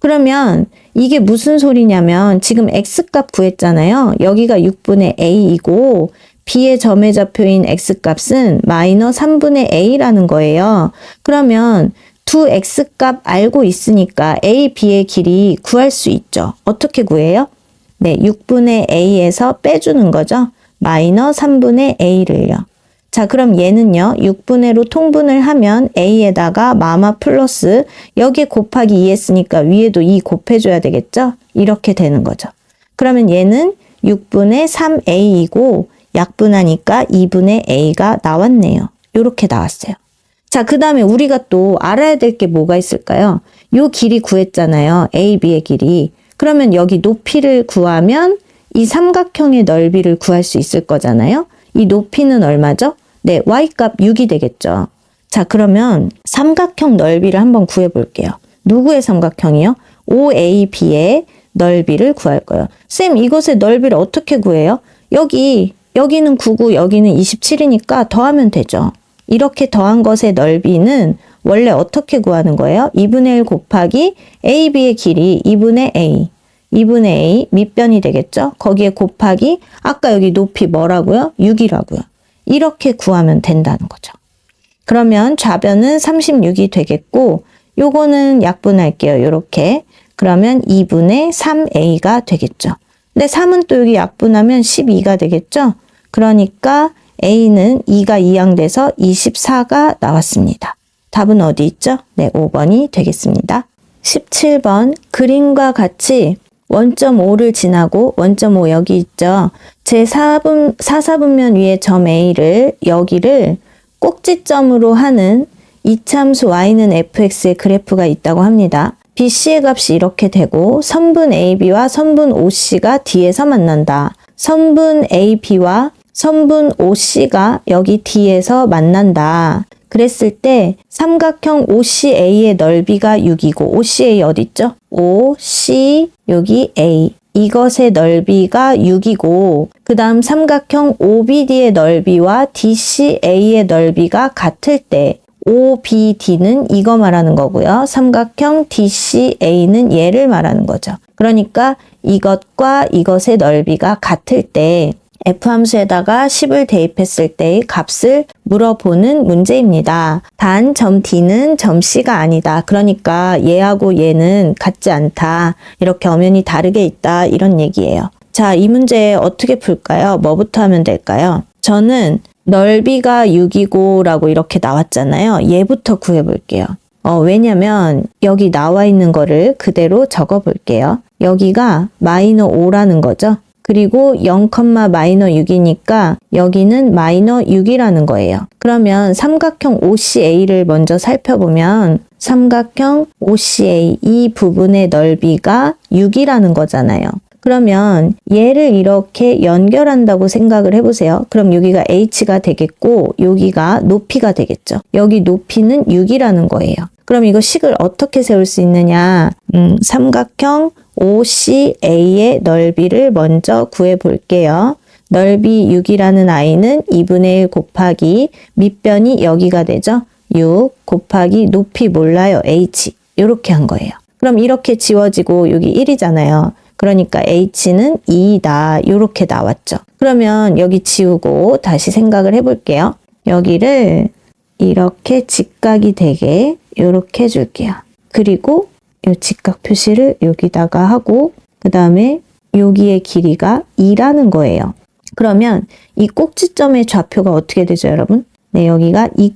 그러면 이게 무슨 소리냐면 지금 X값 구했잖아요. 여기가 6분의 A이고 B의 점의 좌표인 X값은 마이너 3분의 A라는 거예요. 그러면 두 X값 알고 있으니까 A, B의 길이 구할 수 있죠. 어떻게 구해요? 네, 6분의 A에서 빼주는 거죠. 마이너 3분의 A를요. 자, 그럼 얘는요. 6분의로 통분을 하면 A에다가 마마 플러스 여기에 곱하기 2 했으니까 위에도 2 곱해줘야 되겠죠? 이렇게 되는 거죠. 그러면 얘는 6분의 3a이고 약분하니까 2분의 a가 나왔네요. 이렇게 나왔어요. 자, 그 다음에 우리가 또 알아야 될 게 뭐가 있을까요? 요 길이 구했잖아요. A, B의 길이. 그러면 여기 높이를 구하면 이 삼각형의 넓이를 구할 수 있을 거잖아요. 이 높이는 얼마죠? 네, y값 6이 되겠죠. 자, 그러면 삼각형 넓이를 한번 구해 볼게요. 누구의 삼각형이요? OAB의 넓이를 구할 거예요. 쌤, 이것의 넓이를 어떻게 구해요? 여기는 9고 여기는 27이니까 더하면 되죠. 이렇게 더한 것의 넓이는 원래 어떻게 구하는 거예요? 2분의 1 곱하기 AB의 길이 2분의 A. 2분의 A 밑변이 되겠죠? 거기에 곱하기 아까 여기 높이 뭐라고요? 6이라고요. 이렇게 구하면 된다는 거죠. 그러면 좌변은 36이 되겠고 요거는 약분할게요. 요렇게. 그러면 2분의 3A가 되겠죠. 근데 3은 또 여기 약분하면 12가 되겠죠? 그러니까 A는 2가 이항돼서 24가 나왔습니다. 답은 어디 있죠? 네, 5번이 되겠습니다. 17번 그림과 같이 원점 5를 지나고 원점 5 여기 있죠. 제 4사분면 위에 점 A를 여기를 꼭지점으로 하는 이참수 y는 fx의 그래프가 있다고 합니다. BC의 값이 이렇게 되고 선분 AB와 선분 OC가 D에서 만난다. 선분 AB와 선분 OC가 여기 D에서 만난다. 그랬을 때 삼각형 OCA의 넓이가 6이고 OCA 어디 있죠? OC 여기 A 이것의 넓이가 6이고 그 다음 삼각형 OBD의 넓이와 DCA의 넓이가 같을 때 OBD는 이거 말하는 거고요. 삼각형 DCA는 얘를 말하는 거죠. 그러니까 이것과 이것의 넓이가 같을 때 F함수에다가 10을 대입했을 때의 값을 물어보는 문제입니다. 단 점 D는 점 C가 아니다. 그러니까 얘하고 얘는 같지 않다. 이렇게 엄연히 다르게 있다. 이런 얘기예요. 자, 이 문제 어떻게 풀까요? 뭐부터 하면 될까요? 저는 넓이가 6이고 라고 이렇게 나왔잖아요. 얘부터 구해볼게요. 왜냐면 여기 나와 있는 거를 그대로 적어 볼게요. 여기가 마이너 5라는 거죠. 그리고 0, 마이너 6이니까 여기는 마이너 6이라는 거예요. 그러면 삼각형 OCA를 먼저 살펴보면 삼각형 OCA 이 부분의 넓이가 6이라는 거잖아요. 그러면 얘를 이렇게 연결한다고 생각을 해보세요. 그럼 여기가 H가 되겠고 여기가 높이가 되겠죠. 여기 높이는 6이라는 거예요. 그럼 이거 식을 어떻게 세울 수 있느냐? 삼각형 OCA의 넓이를 먼저 구해 볼게요. 넓이 6이라는 i는 2분의 1 곱하기 밑변이 여기가 되죠. 6 곱하기 높이 몰라요. H. 이렇게 한 거예요. 그럼 이렇게 지워지고 여기 1이잖아요. 그러니까 H는 2다. 이렇게 나왔죠. 그러면 여기 지우고 다시 생각을 해볼게요. 여기를 이렇게 직각이 되게 이렇게 해줄게요. 그리고 이 직각 표시를 여기다가 하고 그 다음에 여기의 길이가 2라는 거예요. 그러면 이 꼭지점의 좌표가 어떻게 되죠, 여러분? 네, 여기가 2,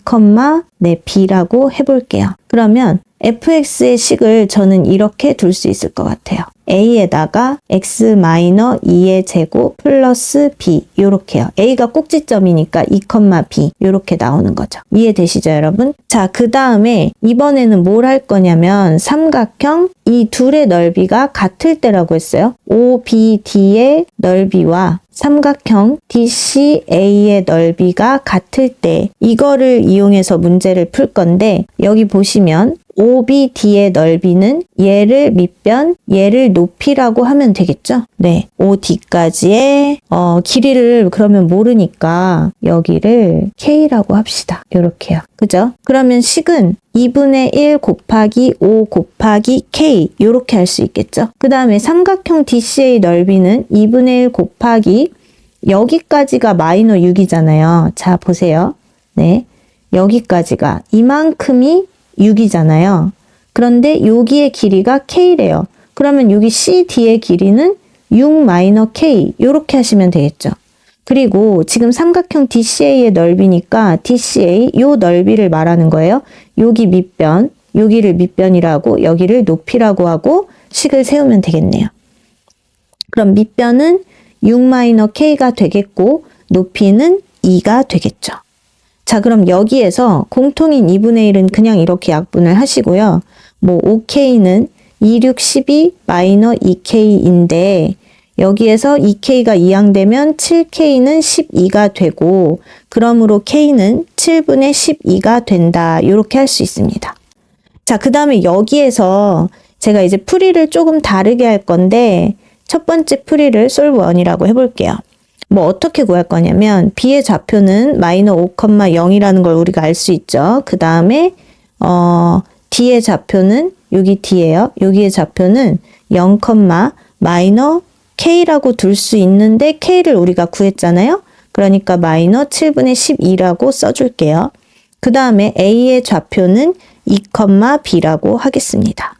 네, B라고 해볼게요. 그러면 fx의 식을 저는 이렇게 둘 수 있을 것 같아요. a에다가 x-2의 제곱 플러스 b 요렇게요. a가 꼭지점이니까 2, b 요렇게 나오는 거죠. 이해되시죠, 여러분? 자, 그 다음에 이번에는 뭘 할 거냐면 삼각형 이 둘의 넓이가 같을 때라고 했어요. OBD의 넓이와 삼각형 DCA의 넓이가 같을 때 이거를 이용해서 문제를 풀 건데 여기 보시면 OBD의 넓이는 얘를 밑변, 얘를 높이라고 하면 되겠죠? 네, OD까지의 길이를 그러면 모르니까 여기를 K라고 합시다. 이렇게요. 그죠? 그러면 식은 2분의 1 곱하기 5 곱하기 K 이렇게 할 수 있겠죠? 그 다음에 삼각형 DC의 넓이는 2분의 1 곱하기 여기까지가 마이너 6이잖아요. 자, 보세요. 네, 여기까지가 이만큼이 6이잖아요. 그런데 여기의 길이가 K래요. 그러면 여기 CD의 길이는 6-K 이렇게 하시면 되겠죠. 그리고 지금 삼각형 DCA의 넓이니까 DCA 요 넓이를 말하는 거예요. 여기 밑변, 여기를 밑변이라고 여기를 높이라고 하고 식을 세우면 되겠네요. 그럼 밑변은 6-k가 되겠고 높이는 2가 되겠죠. 자, 그럼 여기에서 공통인 2분의 1은 그냥 이렇게 약분을 하시고요. 뭐 5K는 2, 6, 12 마이너 2K인데 여기에서 2K가 이항되면 7K는 12가 되고 그러므로 K는 7분의 12가 된다. 이렇게 할 수 있습니다. 자, 그 다음에 여기에서 제가 이제 풀이를 조금 다르게 할 건데 첫 번째 풀이를 솔브1이라고 해볼게요. 뭐 어떻게 구할 거냐면 B의 좌표는 마이너 5,0이라는 걸 우리가 알 수 있죠. 그 다음에 D의 좌표는 여기 D예요. 여기의 좌표는 0, 마이너 K라고 둘 수 있는데 K를 우리가 구했잖아요. 그러니까 마이너 7분의 12라고 써줄게요. 그 다음에 A의 좌표는 2, B라고 하겠습니다.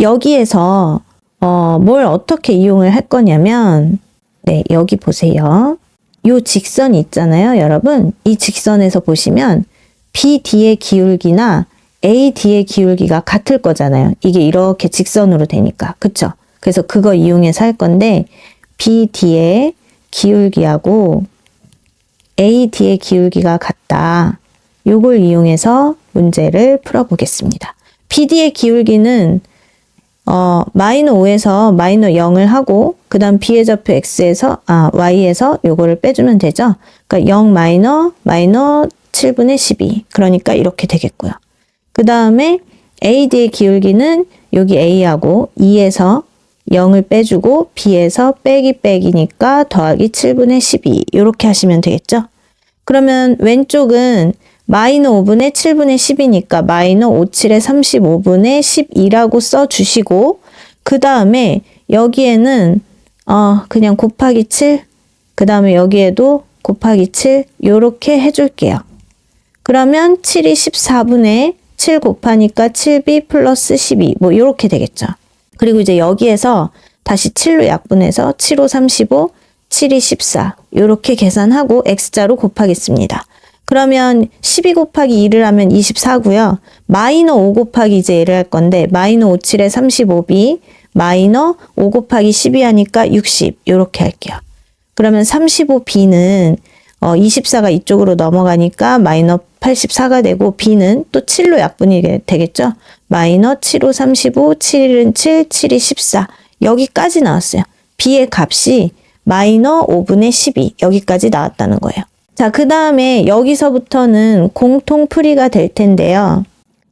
여기에서 뭘 어떻게 이용을 할 거냐면 네, 여기 보세요. 요 직선이 있잖아요, 여러분. 이 직선에서 보시면 BD의 기울기나 AD의 기울기가 같을 거잖아요. 이게 이렇게 직선으로 되니까. 그쵸? 그래서 그거 이용해서 할 건데 BD의 기울기하고 AD의 기울기가 같다. 요걸 이용해서 문제를 풀어보겠습니다. BD의 기울기는 마이너 5에서 마이너 0을 하고 그 다음 B의 좌표 X에서 Y에서 요거를 빼주면 되죠. 그러니까 0 마이너 7분의 12 그러니까 이렇게 되겠고요. 그 다음에 AD의 기울기는 여기 A하고 2에서 0을 빼주고 B에서 빼기니까 더하기 7분의 12 이렇게 하시면 되겠죠. 그러면 왼쪽은 마이너 5분의 7분의 10이니까 마이너 5, 7에 35분의 12라고 써주시고 그 다음에 여기에는 그냥 곱하기 7, 그 다음에 여기에도 곱하기 7 요렇게 해줄게요. 그러면 7이 14분의 7 곱하니까 7b 플러스 12 뭐 요렇게 되겠죠. 그리고 이제 여기에서 다시 7로 약분해서 7, 5, 35, 7이 14 요렇게 계산하고 x자로 곱하겠습니다. 그러면 12 곱하기 2를 하면 24고요. 마이너 5 곱하기 이제 얘를 할 건데 마이너 5, 7에 35b 마이너 5 곱하기 12 하니까 60 이렇게 할게요. 그러면 35b는 24가 이쪽으로 넘어가니까 마이너 84가 되고 b는 또 7로 약분이 되겠죠. 마이너 7, 5, 35, 7은 7, 7이 14 여기까지 나왔어요. b의 값이 마이너 5분의 12 여기까지 나왔다는 거예요. 자, 그 다음에 여기서부터는 공통풀이가 될 텐데요.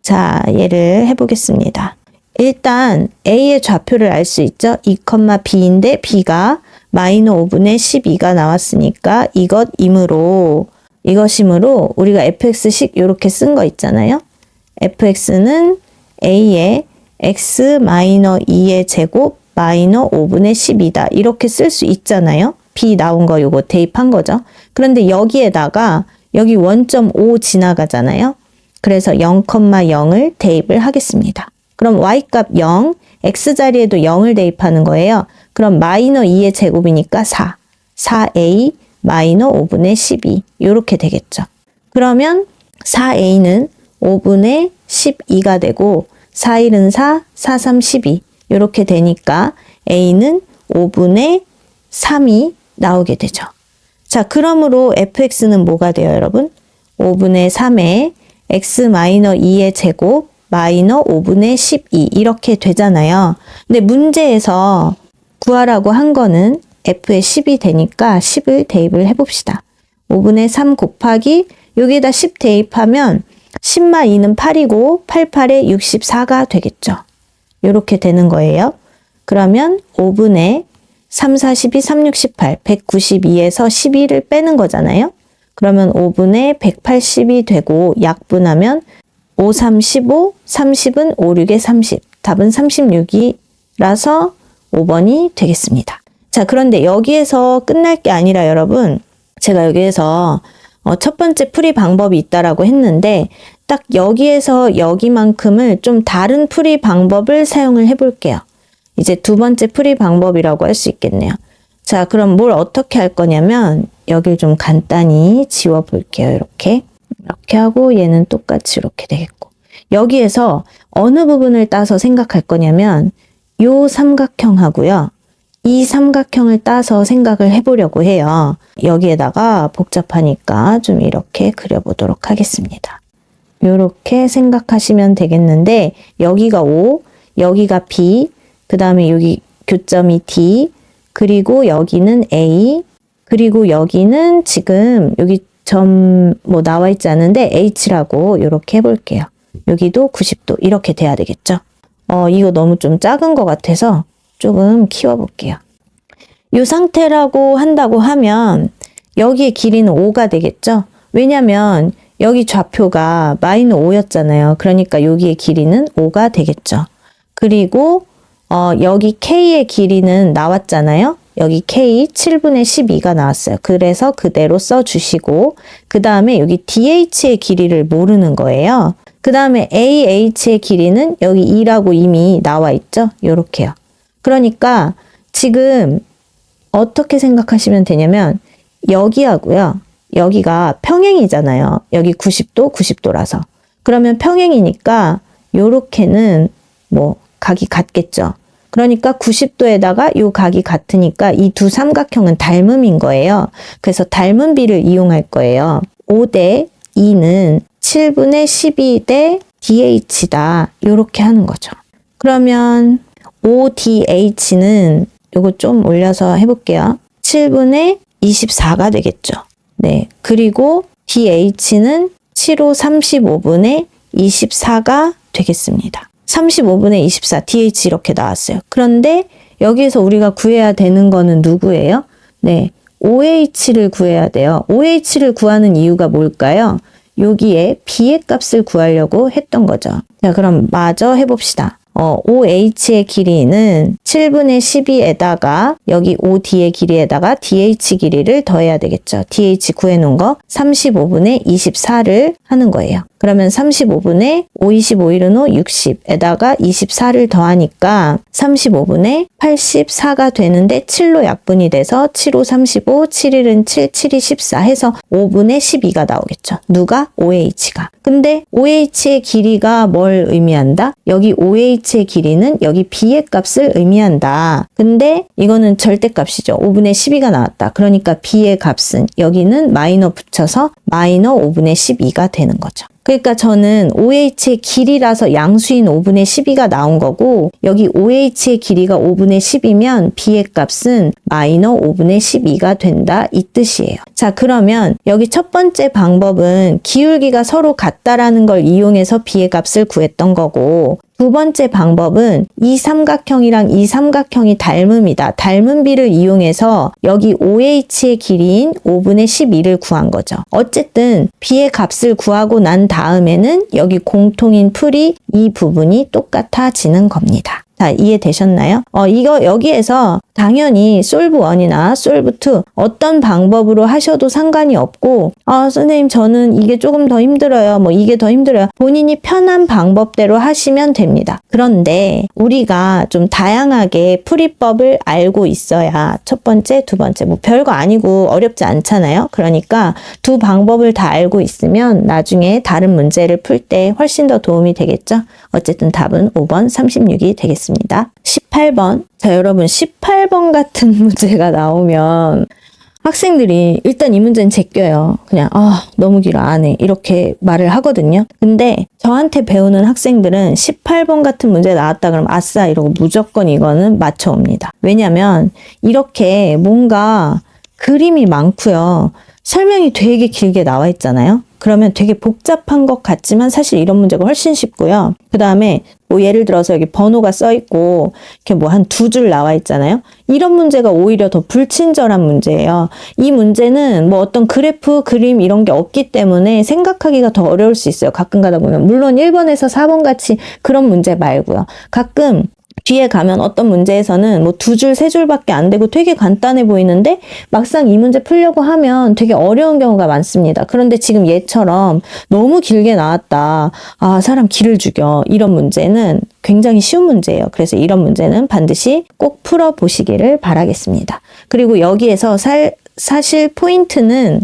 자, 얘를 해보겠습니다. 일단 A의 좌표를 알 수 있죠. 2, B인데 B가 마이너 5분의 12가 나왔으니까 이것이므로 우리가 fx식 이렇게 쓴 거 있잖아요. fx는 A의 x 마이너 2의 제곱 마이너 5분의 10이다. 이렇게 쓸 수 있잖아요. B 나온 거 요거 대입한 거죠. 그런데 여기에다가 여기 원점 5 지나가잖아요. 그래서 0,0을 대입을 하겠습니다. 그럼 y값 0, x자리에도 0을 대입하는 거예요. 그럼 마이너 2의 제곱이니까 4, 4a 마이너 5분의 12 이렇게 되겠죠. 그러면 4a는 5분의 12가 되고 4, 1은 4, 4, 3, 12 이렇게 되니까 a는 5분의 3이 나오게 되죠. 자, 그러므로 fx는 뭐가 돼요, 여러분? 5분의 3에 x 마이너 2의 제곱 마이너 5분의 12 이렇게 되잖아요. 근데 문제에서 구하라고 한 거는 f의 10이 되니까 10을 대입을 해봅시다. 5분의 3 곱하기 여기에다 10 대입하면 10마 2는 8이고 8, 8에 64가 되겠죠. 이렇게 되는 거예요. 그러면 5분의 3, 42, 3, 68, 192에서 12를 빼는 거잖아요. 그러면 5분의 180이 되고 약분하면 5, 3, 15, 30은 5, 6에 30. 답은 36이라서 5번이 되겠습니다. 자, 그런데 여기에서 끝날 게 아니라 여러분, 제가 여기에서 첫 번째 풀이 방법이 있다라고 했는데 딱 여기에서 여기만큼을 좀 다른 풀이 방법을 사용을 해볼게요. 이제 두 번째 풀이 방법이라고 할 수 있겠네요. 자, 그럼 뭘 어떻게 할 거냐면 여길 좀 간단히 지워 볼게요. 이렇게 하고 얘는 똑같이 이렇게 되겠고 여기에서 어느 부분을 따서 생각할 거냐면 요 삼각형하고요. 이 삼각형을 따서 생각을 해보려고 해요. 여기에다가 복잡하니까 좀 이렇게 그려보도록 하겠습니다. 이렇게 생각하시면 되겠는데 여기가 O, 여기가 B, 그 다음에 여기 교점이 D, 그리고 여기는 A, 그리고 여기는 지금 여기 점 뭐 나와 있지 않은데 H라고 이렇게 해볼게요. 여기도 90도 이렇게 돼야 되겠죠. 이거 너무 좀 작은 것 같아서 조금 키워볼게요. 이 상태라고 한다고 하면 여기의 길이는 5가 되겠죠. 왜냐면 여기 좌표가 마이너스 5였잖아요. 그러니까 여기의 길이는 5가 되겠죠. 그리고 여기 K의 길이는 나왔잖아요. 여기 K 7분의 12가 나왔어요. 그래서 그대로 써주시고 그 다음에 여기 DH의 길이를 모르는 거예요. 그 다음에 AH의 길이는 여기 2라고 이미 나와 있죠. 요렇게요. 그러니까 지금 어떻게 생각하시면 되냐면 여기하고요. 여기가 평행이잖아요. 여기 90도, 90도라서. 그러면 평행이니까 요렇게는 뭐 각이 같겠죠. 그러니까 90도에다가 요 각이 같으니까 이 두 삼각형은 닮음인 거예요. 그래서 닮음비를 이용할 거예요. 5대 2는 7분의 12 대 DH다. 요렇게 하는 거죠. 그러면 5DH는 요거 좀 올려서 해볼게요. 7분의 24가 되겠죠. 네. 그리고 DH는 7호 35분의 24가 되겠습니다. 35분의 24, DH 이렇게 나왔어요. 그런데 여기에서 우리가 구해야 되는 거는 누구예요? 네. OH를 구해야 돼요. OH를 구하는 이유가 뭘까요? 여기에 B의 값을 구하려고 했던 거죠. 자, 그럼 마저 해봅시다. OH의 길이는 7분의 12에다가 여기 OD의 길이에다가 DH 길이를 더해야 되겠죠. DH 구해놓은 거 35분의 24를 하는 거예요. 그러면 35분의 5, 25일은 5, 60에다가 24를 더하니까 35분의 84가 되는데 7로 약분이 돼서 7, 5, 35, 7일은 7, 7이 14 해서 5분의 12가 나오겠죠. 누가? OH가. 근데 OH의 길이가 뭘 의미한다? 여기 OH의 길이는 여기 B의 값을 의미한다. 근데 이거는 절대값이죠. 5분의 12가 나왔다. 그러니까 B의 값은 여기는 마이너 붙여서 마이너 5분의 12가 되는 거죠. 그러니까 저는 OH의 길이라서 양수인 5분의 12가 나온 거고 여기 OH의 길이가 5분의 10이면 B의 값은 마이너 5분의 12가 된다 이 뜻이에요. 자, 그러면 여기 첫 번째 방법은 기울기가 서로 같다라는 걸 이용해서 B의 값을 구했던 거고 두 번째 방법은 이 삼각형이랑 이 삼각형이 닮음이다. 닮음비를 이용해서 여기 OH의 길이인 5분의 12를 구한 거죠. 어쨌든 B의 값을 구하고 난 다음에는 여기 공통인 풀이 이 부분이 똑같아지는 겁니다. 자, 이해되셨나요? 이거 여기에서 당연히 솔브 1이나 솔브 2 어떤 방법으로 하셔도 상관이 없고 선생님 저는 이게 조금 더 힘들어요. 뭐 이게 더 힘들어요. 본인이 편한 방법대로 하시면 됩니다. 그런데 우리가 좀 다양하게 풀이법을 알고 있어야 첫 번째, 두 번째 뭐 별거 아니고 어렵지 않잖아요. 그러니까 두 방법을 다 알고 있으면 나중에 다른 문제를 풀 때 훨씬 더 도움이 되겠죠. 어쨌든 답은 5번 36이 되겠습니다. 18번. 자, 여러분 18번 같은 문제가 나오면 학생들이 일단 이 문제는 제껴요. 그냥 너무 길어 안 해 이렇게 말을 하거든요. 근데 저한테 배우는 학생들은 18번 같은 문제 나왔다 그러면 아싸 이러고 무조건 이거는 맞춰옵니다. 왜냐면 이렇게 뭔가 그림이 많고요. 설명이 되게 길게 나와 있잖아요. 그러면 되게 복잡한 것 같지만 사실 이런 문제가 훨씬 쉽고요. 그 다음에 뭐 예를 들어서 여기 번호가 써 있고 이렇게 뭐 한 두 줄 나와 있잖아요. 이런 문제가 오히려 더 불친절한 문제예요. 이 문제는 뭐 어떤 그래프, 그림 이런 게 없기 때문에 생각하기가 더 어려울 수 있어요. 가끔 가다 보면. 물론 1번에서 4번 같이 그런 문제 말고요. 가끔 뒤에 가면 어떤 문제에서는 뭐 두 줄, 세 줄밖에 안 되고 되게 간단해 보이는데 막상 이 문제 풀려고 하면 되게 어려운 경우가 많습니다. 그런데 지금 얘처럼 너무 길게 나왔다. 사람 기를 죽여. 이런 문제는 굉장히 쉬운 문제예요. 그래서 이런 문제는 반드시 꼭 풀어보시기를 바라겠습니다. 그리고 여기에서 사실 포인트는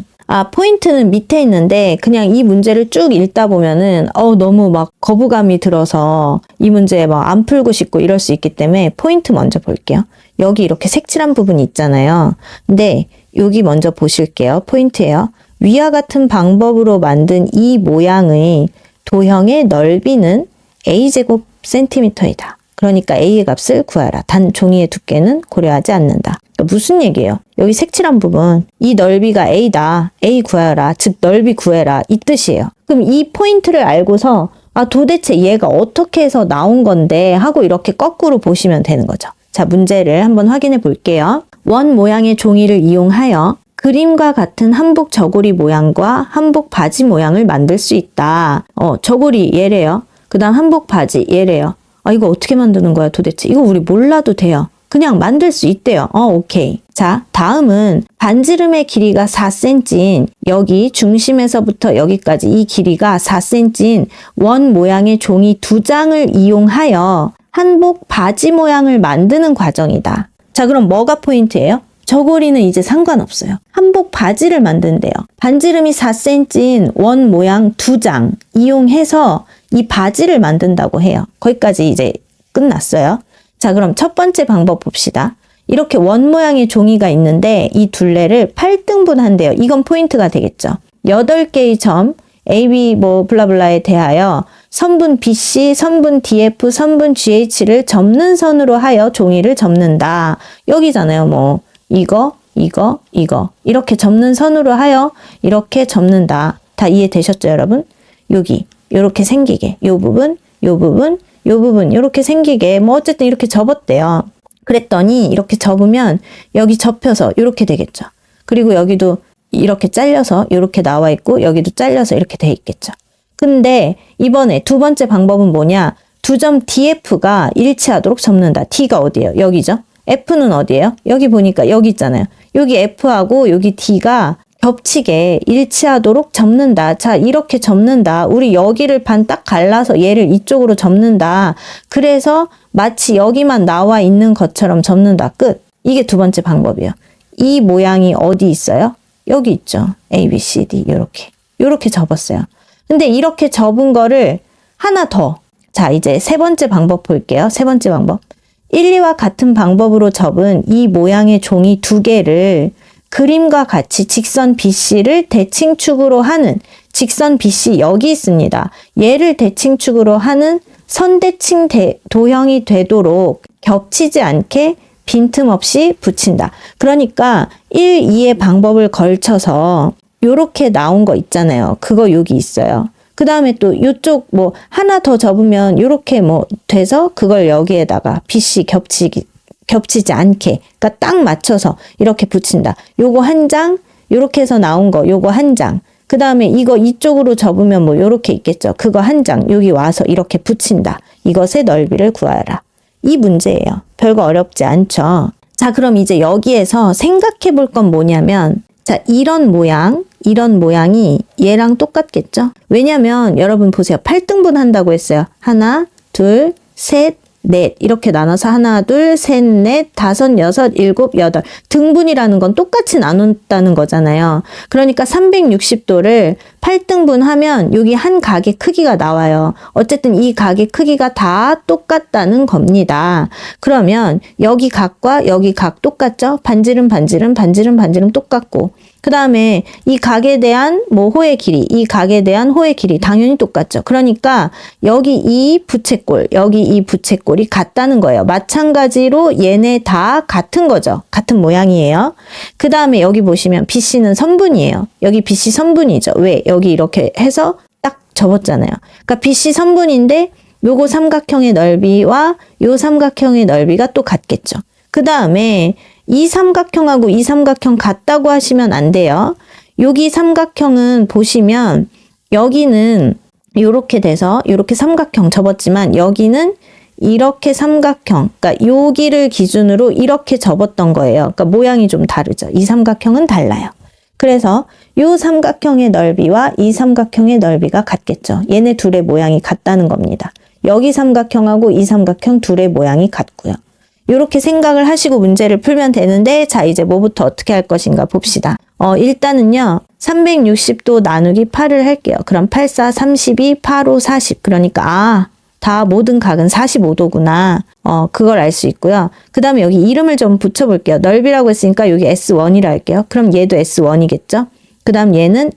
밑에 있는데 그냥 이 문제를 쭉 읽다 보면은 너무 막 거부감이 들어서 이 문제 막 안 풀고 싶고 이럴 수 있기 때문에 포인트 먼저 볼게요. 여기 이렇게 색칠한 부분이 있잖아요. 근데 여기 먼저 보실게요. 포인트예요. 위와 같은 방법으로 만든 이 모양의 도형의 넓이는 a제곱 센티미터이다. 그러니까 a의 값을 구하라. 단 종이의 두께는 고려하지 않는다. 그러니까 무슨 얘기예요? 여기 색칠한 부분, 이 넓이가 a다. a 구하라. 즉 넓이 구해라. 이 뜻이에요. 그럼 이 포인트를 알고서 아 도대체 얘가 어떻게 해서 나온 건데 하고 이렇게 거꾸로 보시면 되는 거죠. 자, 문제를 한번 확인해 볼게요. 원 모양의 종이를 이용하여 그림과 같은 한복 저고리 모양과 한복 바지 모양을 만들 수 있다. 저고리 얘래요. 그 다음 한복 바지 얘래요. 아, 이거 어떻게 만드는 거야 도대체? 이거 우리 몰라도 돼요. 그냥 만들 수 있대요. 오케이. 자, 다음은 반지름의 길이가 4cm인 여기 중심에서부터 여기까지 이 길이가 4cm인 원 모양의 종이 2장을 이용하여 한복 바지 모양을 만드는 과정이다. 자, 그럼 뭐가 포인트예요? 저고리는 이제 상관없어요. 한복 바지를 만든대요. 반지름이 4cm인 원 모양 2장 이용해서 이 바지를 만든다고 해요. 거기까지 이제 끝났어요. 자, 그럼 첫 번째 방법 봅시다. 이렇게 원 모양의 종이가 있는데 이 둘레를 8등분 한대요. 이건 포인트가 되겠죠. 8개의 점 A, B 뭐 블라블라에 대하여 선분 BC, 선분 DF, 선분 GH를 접는 선으로 하여 종이를 접는다. 여기잖아요. 뭐 이거 이렇게 접는 선으로 하여 이렇게 접는다. 다 이해되셨죠, 여러분? 여기 이렇게 생기게 요 부분 이렇게 생기게 뭐 어쨌든 이렇게 접었대요. 그랬더니 이렇게 접으면 여기 접혀서 이렇게 되겠죠. 그리고 여기도 이렇게 잘려서 이렇게 나와 있고 여기도 잘려서 이렇게 돼 있겠죠. 근데 이번에 두 번째 방법은 뭐냐? 두 점 DF가 일치하도록 접는다. D가 어디예요? 여기죠. F는 어디예요? 여기 보니까 여기 있잖아요. 여기 F하고 여기 D가 겹치게 일치하도록 접는다. 자, 이렇게 접는다. 우리 여기를 반 딱 갈라서 얘를 이쪽으로 접는다. 그래서 마치 여기만 나와 있는 것처럼 접는다. 끝. 이게 두 번째 방법이에요. 이 모양이 어디 있어요? 여기 있죠. A, B, C, D 요렇게 접었어요. 근데 이렇게 접은 거를 하나 더. 자, 이제 세 번째 방법 볼게요. 세 번째 방법. 1, 2와 같은 방법으로 접은 이 모양의 종이 두 개를 그림과 같이 직선 BC를 대칭축으로 하는 직선 BC 여기 있습니다. 얘를 대칭축으로 하는 선대칭 도형이 되도록 겹치지 않게 빈틈없이 붙인다. 그러니까 1, 2의 방법을 걸쳐서 요렇게 나온 거 있잖아요. 그거 여기 있어요. 그 다음에 또 요쪽 뭐 하나 더 접으면 요렇게 뭐 돼서 그걸 여기에다가 BC 겹치지 않게, 그러니까 딱 맞춰서 이렇게 붙인다. 요거 한 장, 요렇게 해서 나온 거, 요거 한 장. 그 다음에 이거 이쪽으로 접으면 뭐 요렇게 있겠죠. 그거 한 장, 여기 와서 이렇게 붙인다. 이것의 넓이를 구하라. 이 문제예요. 별거 어렵지 않죠. 자, 그럼 이제 여기에서 생각해 볼 건 뭐냐면, 자, 이런 모양이 얘랑 똑같겠죠? 왜냐면 여러분 보세요. 8등분 한다고 했어요. 하나, 둘, 셋, 넷 이렇게 나눠서 하나, 둘, 셋, 넷, 다섯, 여섯, 일곱, 여덟 등분이라는 건 똑같이 나눈다는 거잖아요. 그러니까 360도를 8등분 하면 여기 한 각의 크기가 나와요. 어쨌든 이 각의 크기가 다 똑같다는 겁니다. 그러면 여기 각과 여기 각 똑같죠? 반지름 똑같고 그 다음에 이 각에 대한 뭐 호의 길이, 이 각에 대한 호의 길이 당연히 똑같죠. 그러니까 여기 이 부채꼴, 여기 이 부채꼴이 같다는 거예요. 마찬가지로 얘네 다 같은 거죠. 같은 모양이에요. 그 다음에 여기 보시면 BC는 선분이에요. 여기 BC 선분이죠. 왜? 여기 이렇게 해서 딱 접었잖아요. 그러니까 BC 선분인데 요거 삼각형의 넓이와 요 삼각형의 넓이가 또 같겠죠. 그 다음에 이 삼각형하고 이 삼각형 같다고 하시면 안 돼요. 여기 삼각형은 보시면 여기는 이렇게 돼서 이렇게 삼각형 접었지만 여기는 이렇게 삼각형, 그러니까 여기를 기준으로 이렇게 접었던 거예요. 그러니까 모양이 좀 다르죠. 이 삼각형은 달라요. 그래서 이 삼각형의 넓이와 이 삼각형의 넓이가 같겠죠. 얘네 둘의 모양이 같다는 겁니다. 여기 삼각형하고 이 삼각형 둘의 모양이 같고요. 이렇게 생각을 하시고 문제를 풀면 되는데, 자, 이제 뭐부터 어떻게 할 것인가 봅시다. 일단은요, 360도 나누기 8을 할게요. 그럼 8, 4, 32, 8, 5, 40. 그러니까, 다 모든 각은 45도구나. 그걸 알 수 있고요. 그 다음에 여기 이름을 좀 붙여볼게요. 넓이라고 했으니까 여기 S1이라 할게요. 그럼 얘도 S1이겠죠? 그 다음 얘는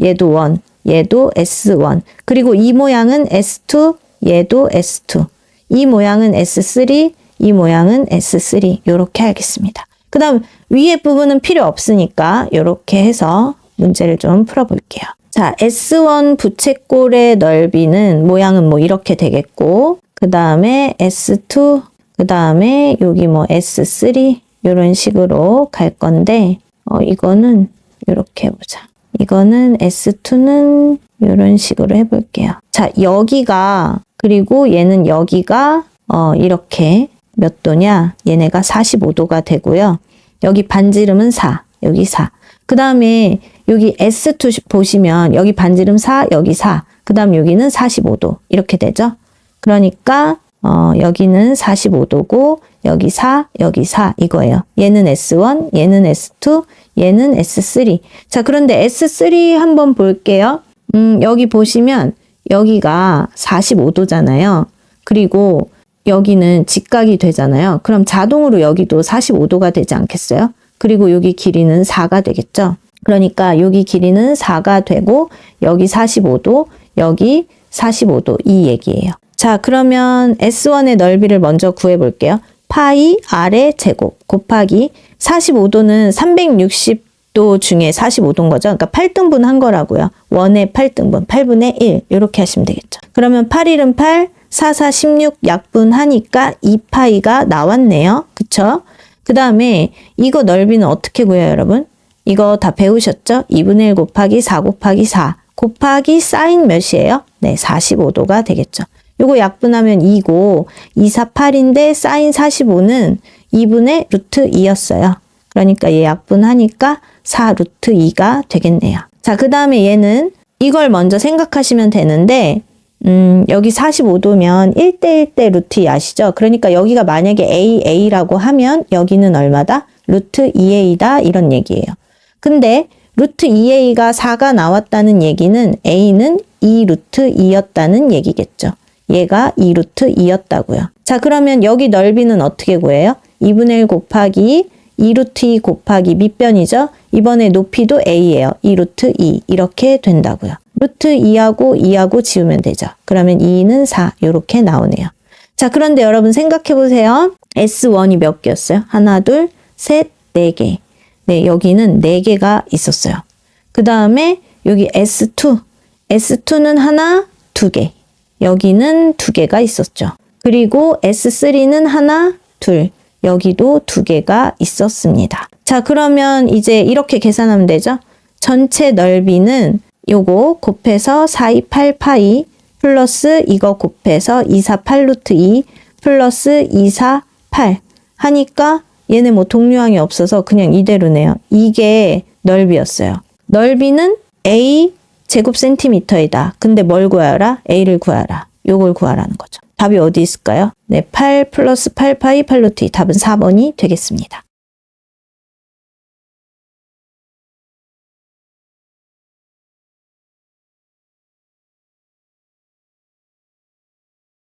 얘도 1, 얘도 S1. 그리고 이 모양은 S2, 얘도 S2. 이 모양은 S3, 이 모양은 S3. 요렇게 하겠습니다. 그 다음 위에 부분은 필요 없으니까 요렇게 해서 문제를 좀 풀어볼게요. 자, S1 부채꼴의 넓이는 모양은 뭐 이렇게 되겠고, 그 다음에 S2, 그 다음에 여기 뭐 S3 이런 식으로 갈 건데, 이거는 이렇게 해보자. 이거는 S2는 이런 식으로 해볼게요. 자, 여기가, 그리고 얘는 여기가 이렇게 몇 도냐? 얘네가 45도가 되고요. 여기 반지름은 4, 여기 4. 그 다음에 여기 S2 보시면 여기 반지름 4, 여기 4. 그 다음 여기는 45도. 이렇게 되죠? 그러니까 여기는 45도고 여기 4, 여기 4 이거예요. 얘는 S1, 얘는 S2, 얘는 S3. 자, 그런데 S3 한번 볼게요. 여기 보시면 여기가 45도잖아요. 그리고 여기는 직각이 되잖아요. 그럼 자동으로 여기도 45도가 되지 않겠어요? 그리고 여기 길이는 4가 되겠죠? 그러니까 여기 길이는 4가 되고 여기 45도, 여기 45도 이 얘기예요. 자, 그러면 S1의 넓이를 먼저 구해볼게요. 파이 R의 제곱 곱하기 45도는 360도 중에 45도인 거죠. 그러니까 8등분 한 거라고요. 1의 8등분, 8분의 1 이렇게 하시면 되겠죠. 그러면 8일은 8, 4, 4, 16 약분하니까 2파이가 나왔네요. 그쵸? 그 다음에 이거 넓이는 어떻게 구해요, 여러분? 이거 다 배우셨죠? 2분의 1 곱하기 4 곱하기 4 곱하기 사인 몇이에요? 네, 45도가 되겠죠. 요거 약분하면 2고 2, 4, 8인데 사인 45는 2분의 루트 2였어요. 그러니까 얘 약분하니까 4 루트 2가 되겠네요. 자, 그 다음에 얘는 이걸 먼저 생각하시면 되는데 여기 45도면 1대1대 루트 2 아시죠? 그러니까 여기가 만약에 A라고 하면 여기는 얼마다? 루트 2A다 이런 얘기예요. 근데 루트 2A가 4가 나왔다는 얘기는 A는 2 루트 2였다는 얘기겠죠. 얘가 2 루트 2였다고요. 자, 그러면 여기 넓이는 어떻게 구해요? 2분의 1 곱하기 2 루트 2 곱하기 밑변이죠? 이번에 높이도 A예요. 2 루트 2 이렇게 된다고요. 루트 2하고 2하고 지우면 되죠. 그러면 2는 4 이렇게 나오네요. 자, 그런데 여러분 생각해 보세요. S1이 몇 개였어요? 하나, 둘, 셋, 네 개. 네, 여기는 4개가 있었어요. 그 다음에 여기 S2. S2는 하나, 2개. 여기는 2개가 있었죠. 그리고 S3는 하나, 둘. 여기도 2개가 있었습니다. 자, 그러면 이제 이렇게 계산하면 되죠. 전체 넓이는 요거 곱해서 428파이 플러스 이거 곱해서 248 루트 2 플러스 248 하니까 얘네 뭐 동류항이 없어서 그냥 이대로네요. 이게 넓이였어요. 넓이는 A 제곱 센티미터이다. 근데 뭘 구하라? A를 구하라. 요걸 구하라는 거죠. 답이 어디 있을까요? 네, 8 플러스 8파이 8 루트 2 답은 4번이 되겠습니다.